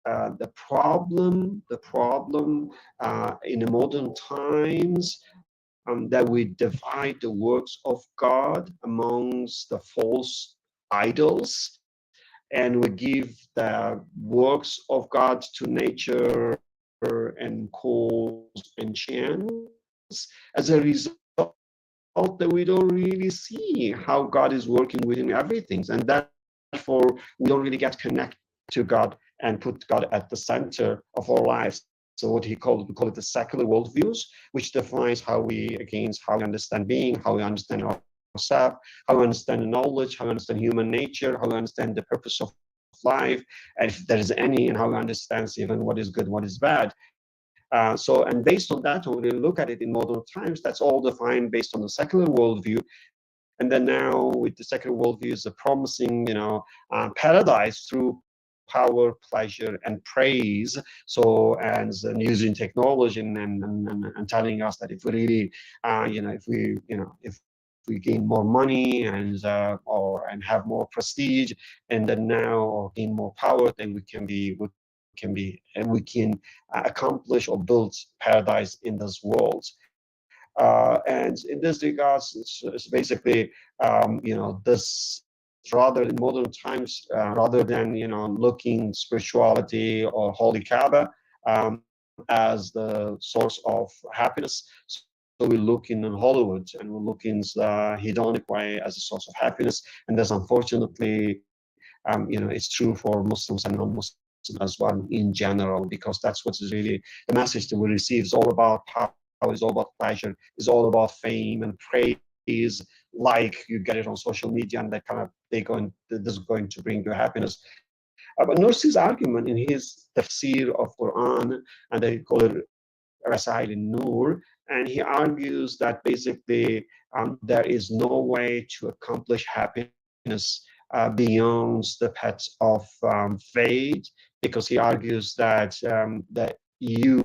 the problem in the modern times, that we divide the works of God amongst the false idols, and we give the works of God to nature and cause and chance. As a result, that we don't really see how God is working within everything, and therefore we don't really get connected to God and put God at the center of our lives. So what we call it the secular worldviews, which defines how we understand being, how we understand ourselves, how we understand knowledge, how we understand human nature, how we understand the purpose of life, and if there is any, and how we understand even what is good, what is bad. And based on that, when we look at it in modern times, that's all defined based on the secular worldview. And then now with the secular worldview is a promising, paradise through power, pleasure, and praise. So, and using technology and telling us that if we really, if we gain more money and have more prestige, and then now or gain more power, then we can accomplish or build paradise in this world. And in this regards, it's basically, this rather in modern times, rather than, looking spirituality or Holy Kaaba as the source of happiness. So we look in Hollywood and we look in the hedonic way as a source of happiness. And that's unfortunately, it's true for Muslims and non-Muslims as well in general, because that's what is really the message that we receive is all about power, is all about pleasure, is all about fame and praise, like you get it on social media, and this is going to bring you happiness. But Nursi's argument in his tafsir of Quran, and they call it Rasail Nur, and he argues that basically there is no way to accomplish happiness beyond the path of faith, because he argues that that you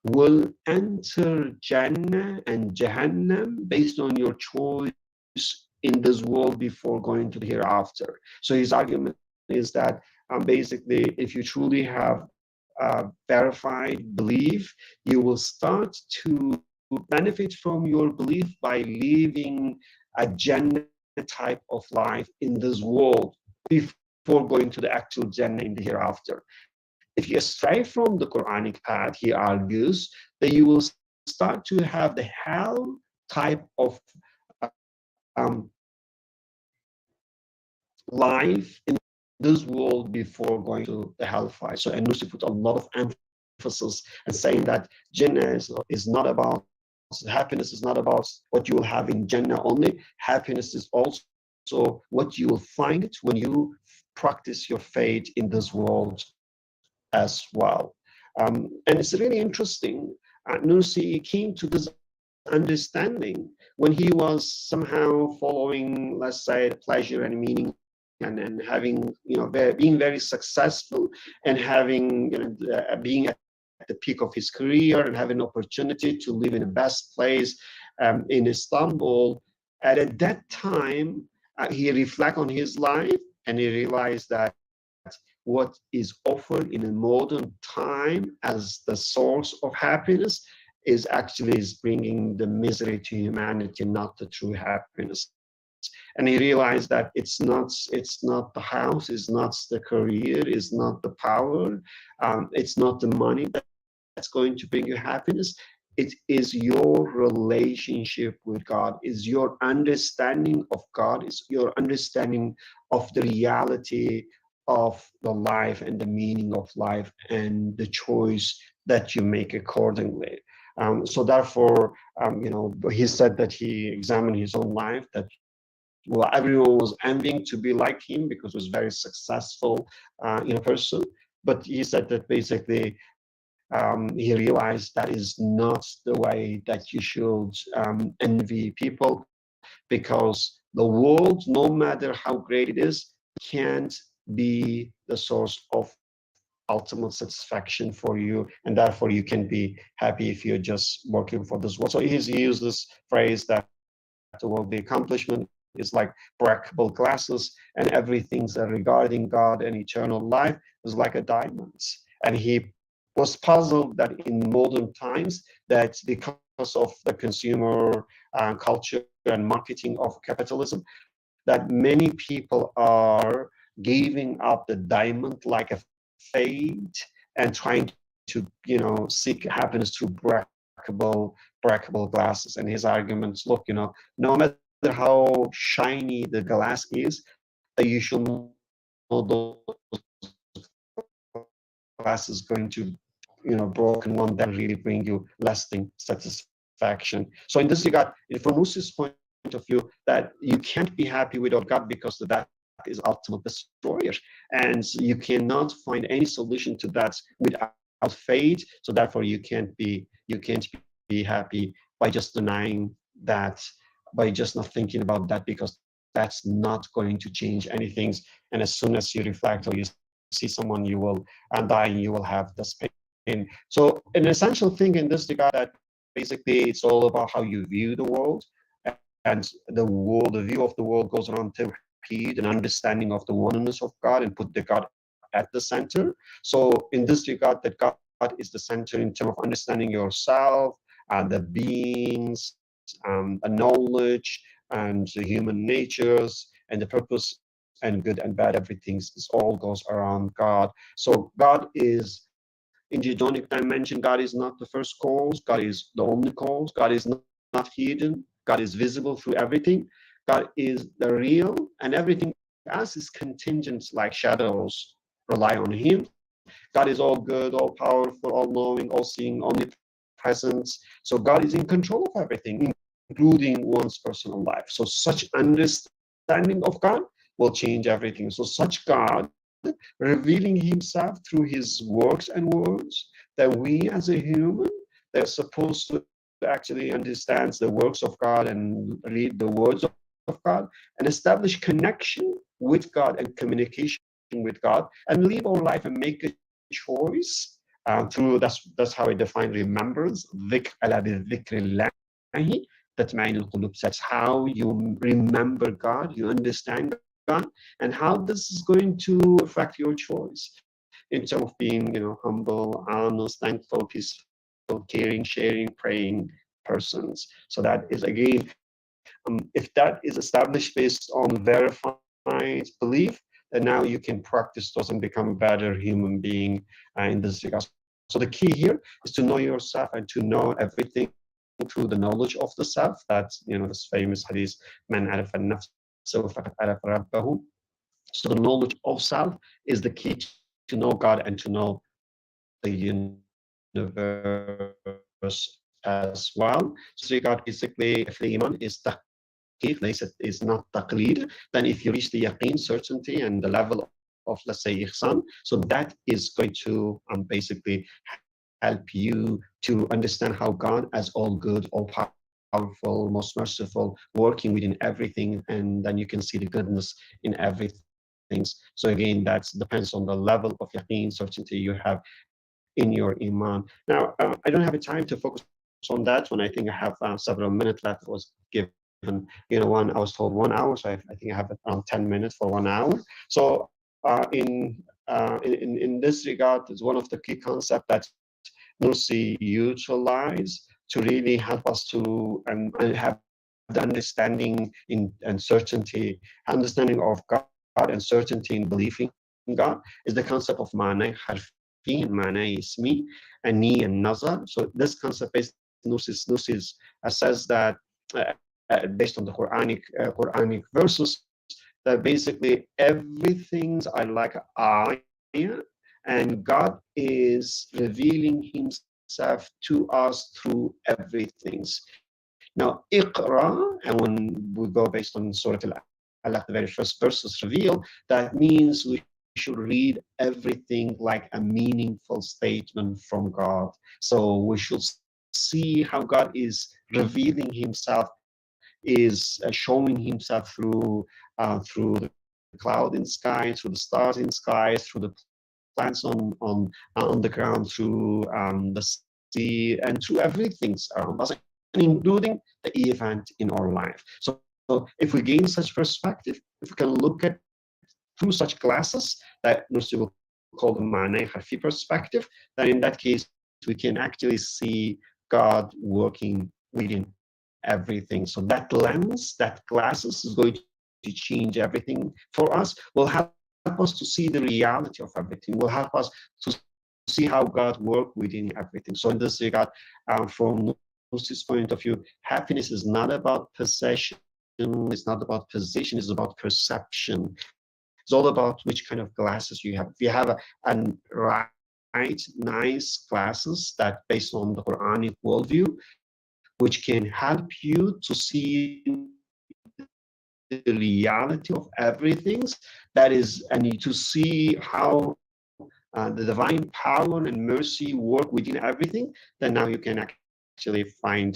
will enter Jannah and Jahannam based on your choice in this world before going to the hereafter. So his argument is that basically, if you truly have verified belief, you will start to benefit from your belief by living a Jannah type of life in this world before going to the actual Jannah in the hereafter. if you stray from the Quranic path, he argues that you will start to have the hell type of um, life in this world before going to the hellfire. So Anusi put a lot of emphasis and saying that Jannah is not about happiness, is not about what you will have in Jannah only. Happiness is also what you will find when you practice your faith in this world as well. And it's really interesting. Nursi came to this understanding when he was somehow following, let's say, the pleasure and meaning and having, being very successful and having, being at the peak of his career and having an opportunity to live in the best place in Istanbul. At that time, he reflect on his life and he realized that what is offered in a modern time as the source of happiness is bringing the misery to humanity, not the true happiness. And he realized that it's not the house, it's not the career, it's not the power, it's not the money that's going to bring you happiness. It is your relationship with God, is your understanding of God, is your understanding of the reality of the life and the meaning of life and the choice that you make accordingly. So therefore, he said that he examined his own life, that well, everyone was envying to be like him because he was very successful person. But he said that basically he realized that is not the way that you should envy people, because the world, no matter how great it is, can't be the source of ultimate satisfaction for you, and therefore you can be happy if you're just working for this world. So he used this phrase that the accomplishment is like breakable glasses, and everything regarding God and eternal life is like a diamond. And he was puzzled that in modern times, that because of the consumer culture and marketing of capitalism, that many people are giving up the diamond like a fade and trying to, seek happiness through breakable glasses. And his arguments, look, no matter how shiny the glass is, you should know those glass is going to, broken one that really bring you lasting satisfaction. So in this regard, from Musi's point of view, that you can't be happy without God, because that is ultimate destroyer, and you cannot find any solution to that without faith. So therefore, you can't be happy by just denying that, by just not thinking about that, because that's not going to change anything. And as soon as you reflect or you see someone, you will dying, you will have this pain. So an essential thing in this regard, that basically it's all about how you view the world, and the view of the world goes around tawheed, an understanding of the oneness of God, and put the God at the center. So in this regard, that God is the center in terms of understanding yourself and the beings, the knowledge and the human natures and the purpose and good and bad, everything is all goes around God. So God is in Geotonic Dimension. God is not the first cause. God is the only cause. God is not hidden. God is visible through everything. God is the real, and everything else is contingent, like shadows rely on Him. God is all good, all powerful, all knowing, all seeing, omnipresent. So God is in control of everything, including one's personal life. So such understanding of God will change everything. So such God revealing Himself through His works and words, that we as a human, they're supposed to actually understand the works of God and read the words of God and establish connection with God and communication with God, and live our life and make a choice through, that's how I define remembrance, that's how you remember God, you understand God, and how this is going to affect your choice in terms of being, humble, honest, thankful, peaceful, caring, sharing, praying persons. So that is, again, if that is established based on verified belief, and now you can practice those and become a better human being in this regard. So the key here is to know yourself and to know everything through the knowledge of the self. That's, this famous hadith, man arafa nafsahu faqad arafa rabbahu. So the knowledge of self is the key to know God and to know the universe as well. So regard basically, if the iman is is not taqleed, then if you reach the yaqeen, certainty, and the level of, let's say, ihsan, so that is going to basically help you to understand how God, as all good, all powerful, most merciful, working within everything, and then you can see the goodness in everything. So again, that depends on the level of yaqeen, certainty you have in your iman. Now, I don't have a time to focus on that one. I think I have several minutes left. It was given, I was told 1 hour, so I think I have around 10 minutes for 1 hour. So in this regard, it's one of the key concepts that Nursi utilize to really help us to have the understanding and certainty, understanding of God and certainty in believing in God, is the concept of ma'na harfi and ma'na ismi and ni and nazar. So this concept based Nursi says that based on the Quranic verses, that basically everything's are like ayah, and God is revealing himself to us through everything. Now, iqra, and when we go based on Surah Al-Alaq, the very first verses reveal, that means we should read everything like a meaningful statement from God. So we should see how God is revealing himself, is showing himself through the cloud in sky, through the stars in sky, through the plants on the ground, through the sea, and through everything around us, including the event in our life. So if we gain such perspective, if we can look at through such glasses that Nursi will call the Ma'na Harfi perspective, then in that case we can actually see God working within everything. So that lens, that glasses is going to change everything for us, will help us to see the reality of everything, will help us to see how God works within everything. So in this regard, from Nursi's point of view, happiness is not about possession, it's not about position, it's about perception. It's all about which kind of glasses you have. If you have a right, nice glasses that based on the Quranic worldview, which can help you to see the reality of everything, that is, and to see how the divine power and mercy work within everything, then now you can actually find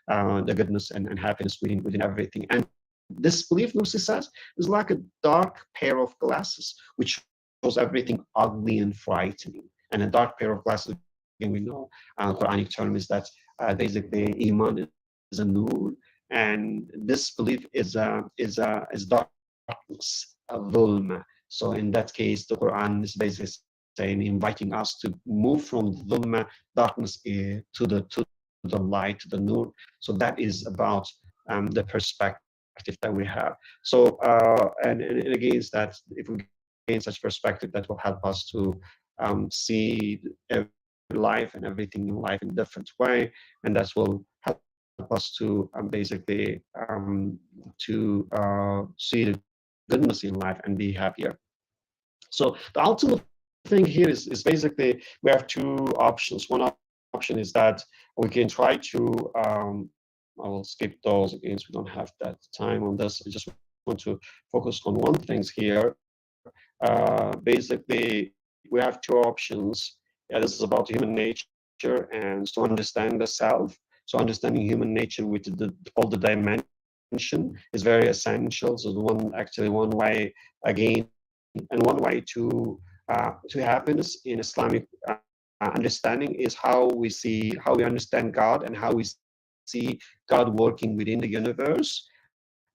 the goodness and happiness within everything. And this belief, Nursi says, is like a dark pair of glasses, which shows everything ugly and frightening. And a dark pair of glasses, again, we know, Quranic term is that basically iman is a nur, and this belief is darkness, a dhulma. So in that case, the Quran is basically saying, inviting us to move from dhulma, darkness, to the light, to the nur. So that is about the perspective that we have. So and against that, if we gain such perspective, that will help us to see life and everything in life in a different way, and that will help us to basically to see the goodness in life and be happier. So the ultimate thing here is basically we have two options. One option is that we can try to I will skip those again, so we don't have that time on this. I just want to focus on one thing here. Basically, we have two options. Yeah, this is about human nature, and to understand the self. So understanding human nature with all the dimension is very essential. So one way again, and one way to happiness in Islamic understanding is how we understand God and how we see God working within the universe.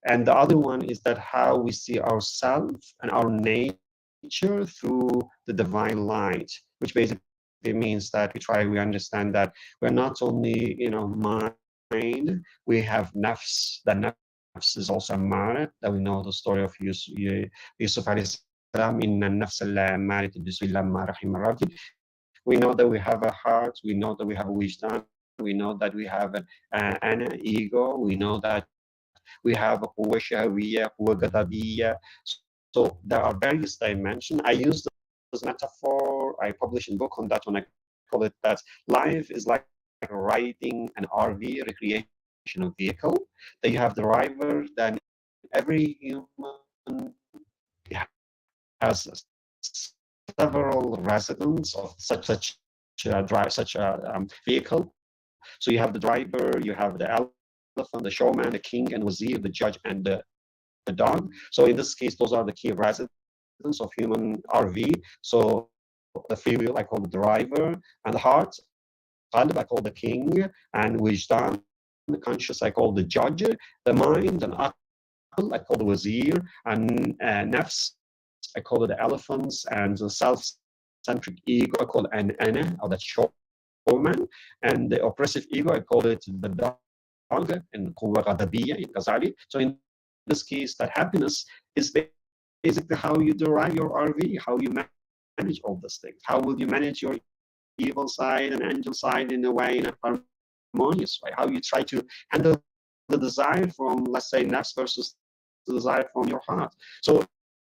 And the other one is that how we see ourselves and our nature through the divine light, which basically means that we understand that we're not only mind, we have nafs. That nafs is also a mara, that we know the story of Yusuf alayhi We know that we have a heart, we know that we have a wisdom, we know that we have an ego, we know that we have a قوة شهوية, قوة غضبية. So there are various dimensions. I use this metaphor, I published a book on that one. I call it that life is like riding an RV, recreational vehicle. That you have the driver, then every human has several residents of such vehicle. So you have the driver, you have the elephant, the showman, the king, and wazir, the judge, and the dog. So in this case, those are the key residents of human RV. So the free will, I call the driver, and the heart, qalb, I call the king, and wijdan, the conscious, I call the judge, the mind, and aql, I call the wazir, and nafs, I call it the elephants, and the self-centric ego, I call it an ana, or the showman, and the oppressive ego, I call it the dog, and quwwa ghadabiyya in Ghazali. So in this case, that happiness is basically how you derive your RV, how you manage all these things. How will you manage your evil side and angel side in a way, in a harmonious way? How you try to handle the desire from, let's say, nafs versus the desire from your heart. So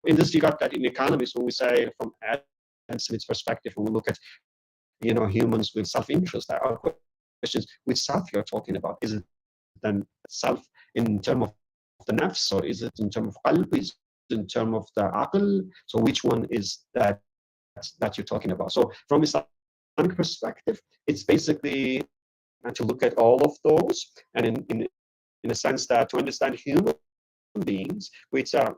in this regard, that in economics, when we say from Adam Smith's perspective, when we look at humans with self-interest, there are questions: which self you're talking about? Is it then self in terms of the nafs, or is it in terms of qalb? Is it in terms of the aql? So which one is that you're talking about? So from Islamic perspective, it's basically to look at all of those, and in a sense that to understand human beings, which are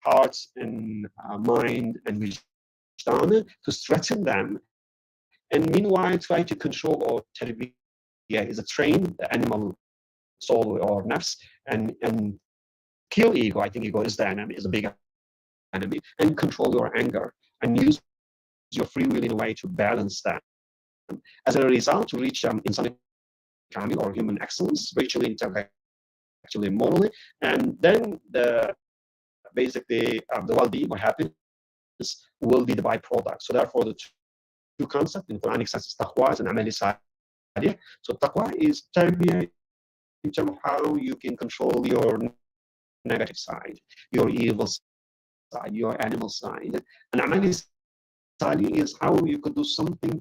heart and mind and wijdan, to strengthen them, and meanwhile try to control or tarbiyah is a train the animal soul or nafs, and kill ego. I think ego is the enemy, is a big enemy, and control your anger and use your free will in a way to balance that. As a result, to reach insani kamil, or human excellence, spiritually, intellectually, morally, and then basically the well-being or happiness will be the byproduct. So therefore, the two concepts in Quranic sense is taqwa and amal salih. So taqwa is tarbiyah in terms of how you can control your negative side, your evil side, your animal side. And amal salih is how you could do something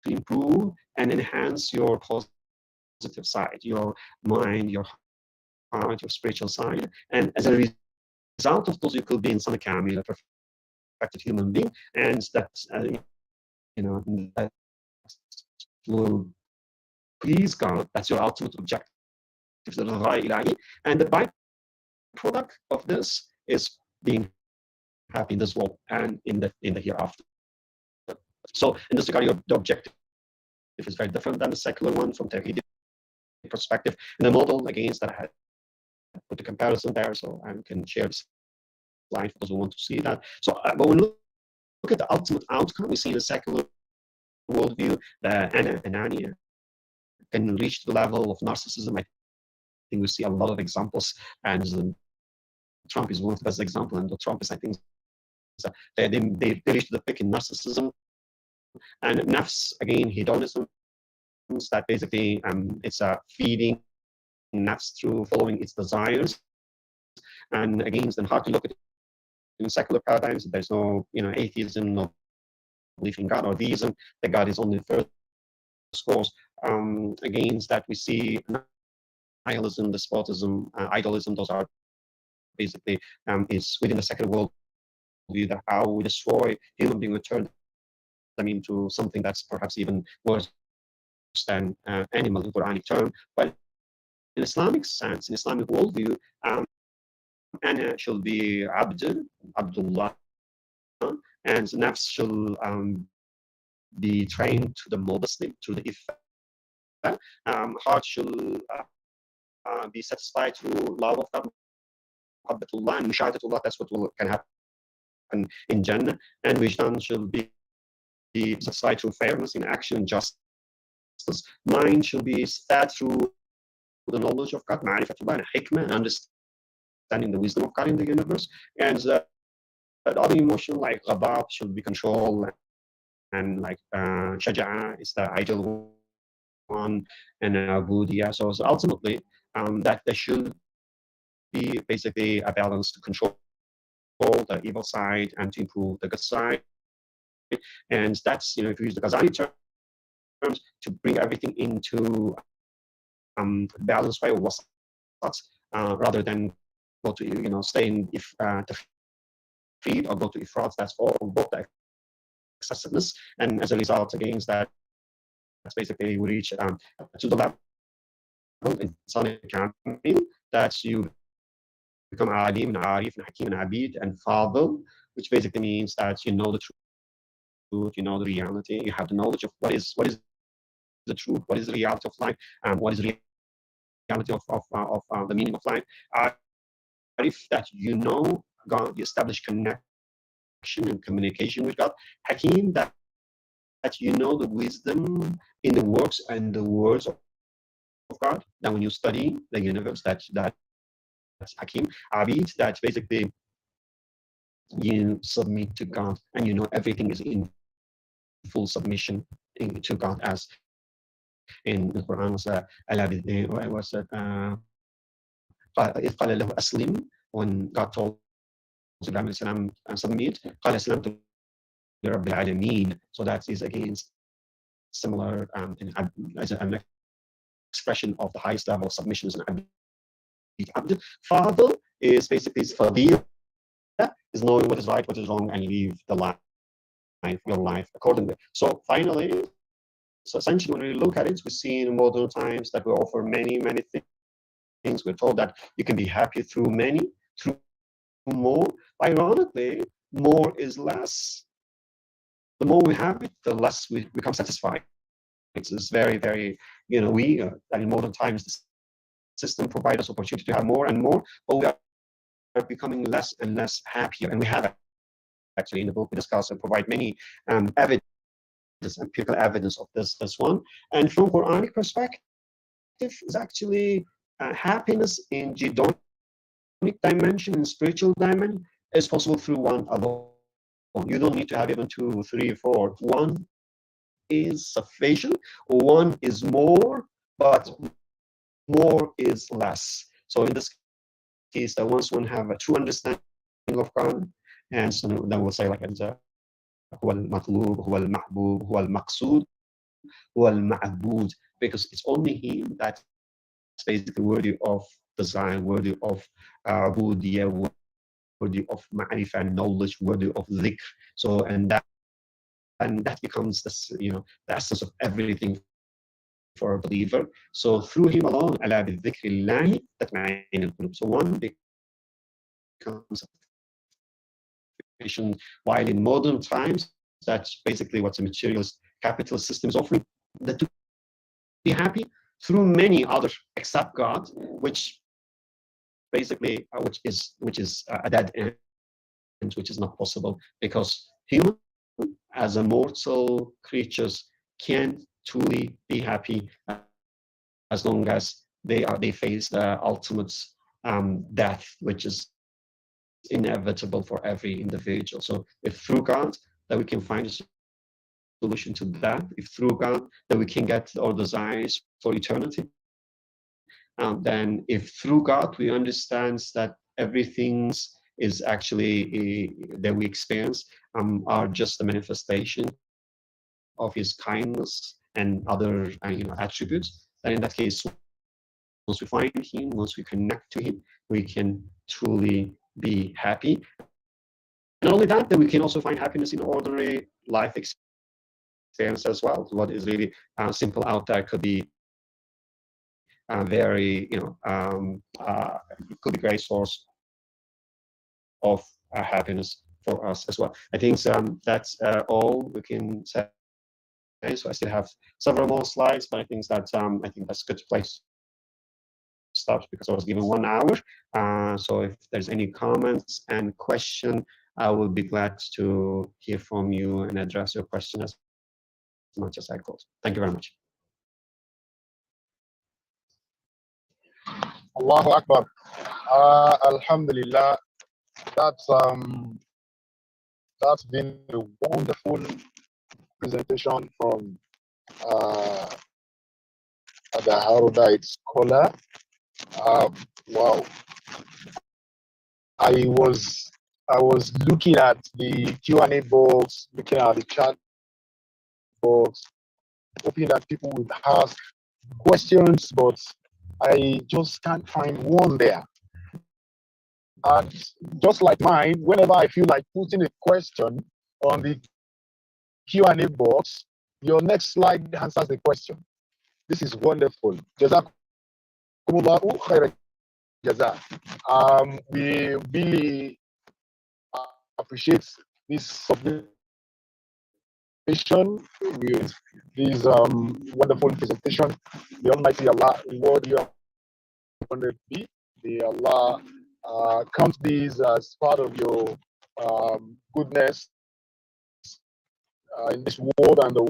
to improve and enhance your positive side, your mind, your heart, your spiritual side. And as a result of those, you could be in some kamil, a perfected human being, and that that will please God. That's your ultimate objective. And the byproduct of this is being happy in this world and in the hereafter. So in this regard, the objective is very different than the secular one from Tawhidi perspective. And the model against that I had put the comparison there, so I can share this slide for those who want to see that. So but when we look at the ultimate outcome, we see in the secular worldview that anania can reach the level of narcissism. I think we see a lot of examples, and Trump is one of the best examples. And the Trump is, I think, they reached the peak in narcissism. And nafs, again, hedonism, that basically it's feeding nafs through following its desires. And again, it's then hard to look at it in secular paradigms. There's no atheism, no belief in God, or theism, that God is only the first course. Against that, we see nihilism, despotism, idolism. Those are basically is within the secular world view, that how we destroy human being, we turn them into something that's perhaps even worse than animal in Quranic term. But in Islamic sense, in Islamic worldview, ana should be Abdullah, and nafs should be trained to the modesty, to the iffah. Heart should be satisfied through love of God, muhabbatullah, and mushahadatullah. That's what can happen in Jannah. And wijdan should be satisfied through fairness in action and justice. Mind should be fed through the knowledge of God, ma'rifatullah, and hikmah, and understanding the wisdom of God in the universe. And other emotion like ghadab should be controlled, and like shaja'a is the ideal one, and budia. So ultimately, that there should be basically a balance to control the evil side and to improve the good side. And that's, if you use the Ghazali terms, to bring everything into balanced way, or wasat, rather than go to, stay in if the feed or go to ifrat. That's all both the excessiveness, and as a result, against that's basically we reach to the level in Sonic Kamil that you become alim and arif and hakim and abid and fadl, which basically means that you know the truth, you know the reality, you have the knowledge of what is the truth, what is the reality of life, what is the reality of the meaning of life. Arif, that you know God, you establish connection and communication with God. Hakim, that you know the wisdom in the works and the words of God. That when you study the universe, that's Hakim. Abid, that basically you submit to God and you know everything is in full submission to God, as in the Quran was when God told Ibrahim salam submit, so that is against similar as an expression of the highest level of submission is an abd. Fadl is basically fadil, is knowing what is right, what is wrong, and live your life accordingly. So finally, essentially, when we look at it, we see in modern times that we offer many things. We're told that you can be happy through more. Ironically, more is less. The more we have it, the less we become satisfied. It's very, we in modern times, the system provides us opportunity to have more and more, but we are becoming less and less happier. And we have actually in the book we discuss and provide many evidence, empirical evidence of this one. And from Quranic perspective, is actually happiness in Geotonic dimension and spiritual dimension is possible through one alone. You don't need to have even 2, 3, 4. One is sufficient. One is more, but more is less. So in this case, that once one have a true understanding of God, and so then we'll say like هو المطلوب هو المحبوب هو المقصود هو المعبود, because it's only him that's basically worthy of desire, worthy of budia, worthy of ma'rifah, knowledge, worthy of dhikr. So and that becomes the essence of everything for a believer. So through him alone, ala bidhikrillahi tatma'in al-qulub. So one becomes sufficient, while in modern times, that's basically what the materialist capitalist system is offering, that to be happy through many other except God, which basically which is a dead end, which is not possible, because human as a mortal creatures can't truly be happy as long as they face the ultimate death, which is inevitable for every individual. So if through God that we can find a solution to that, if through God that we can get our desires for eternity, then if through God we understand that everything is actually that we experience are just a manifestation of his kindness and other attributes, then in that case, once we find him, once we connect to him, we can truly be happy. And not only that, then we can also find happiness in ordinary life experience as well. What is really simple out there could be very, it could be a great source of happiness for us as well. I think that's all we can say. So I still have several more slides, but I think that's a good place to stop, because I was given 1 hour. So if there's any comments and question, I will be glad to hear from you and address your question as much as I could. Thank you very much. Allahu Akbar. Alhamdulillah. That's That's been a wonderful presentation from the erudite scholar. Wow. I was looking at the Q&A box, looking at the chat box, hoping that people would ask questions, but I just can't find one there. And just like mine, whenever I feel like putting a question on the Q&A box, your next slide answers the question. This is wonderful. Jazakumullahu khairan jaza. We really appreciate this submission with this wonderful presentation. The Almighty Allah reward you abundantly. May Allah count these as part of your goodness in this world and the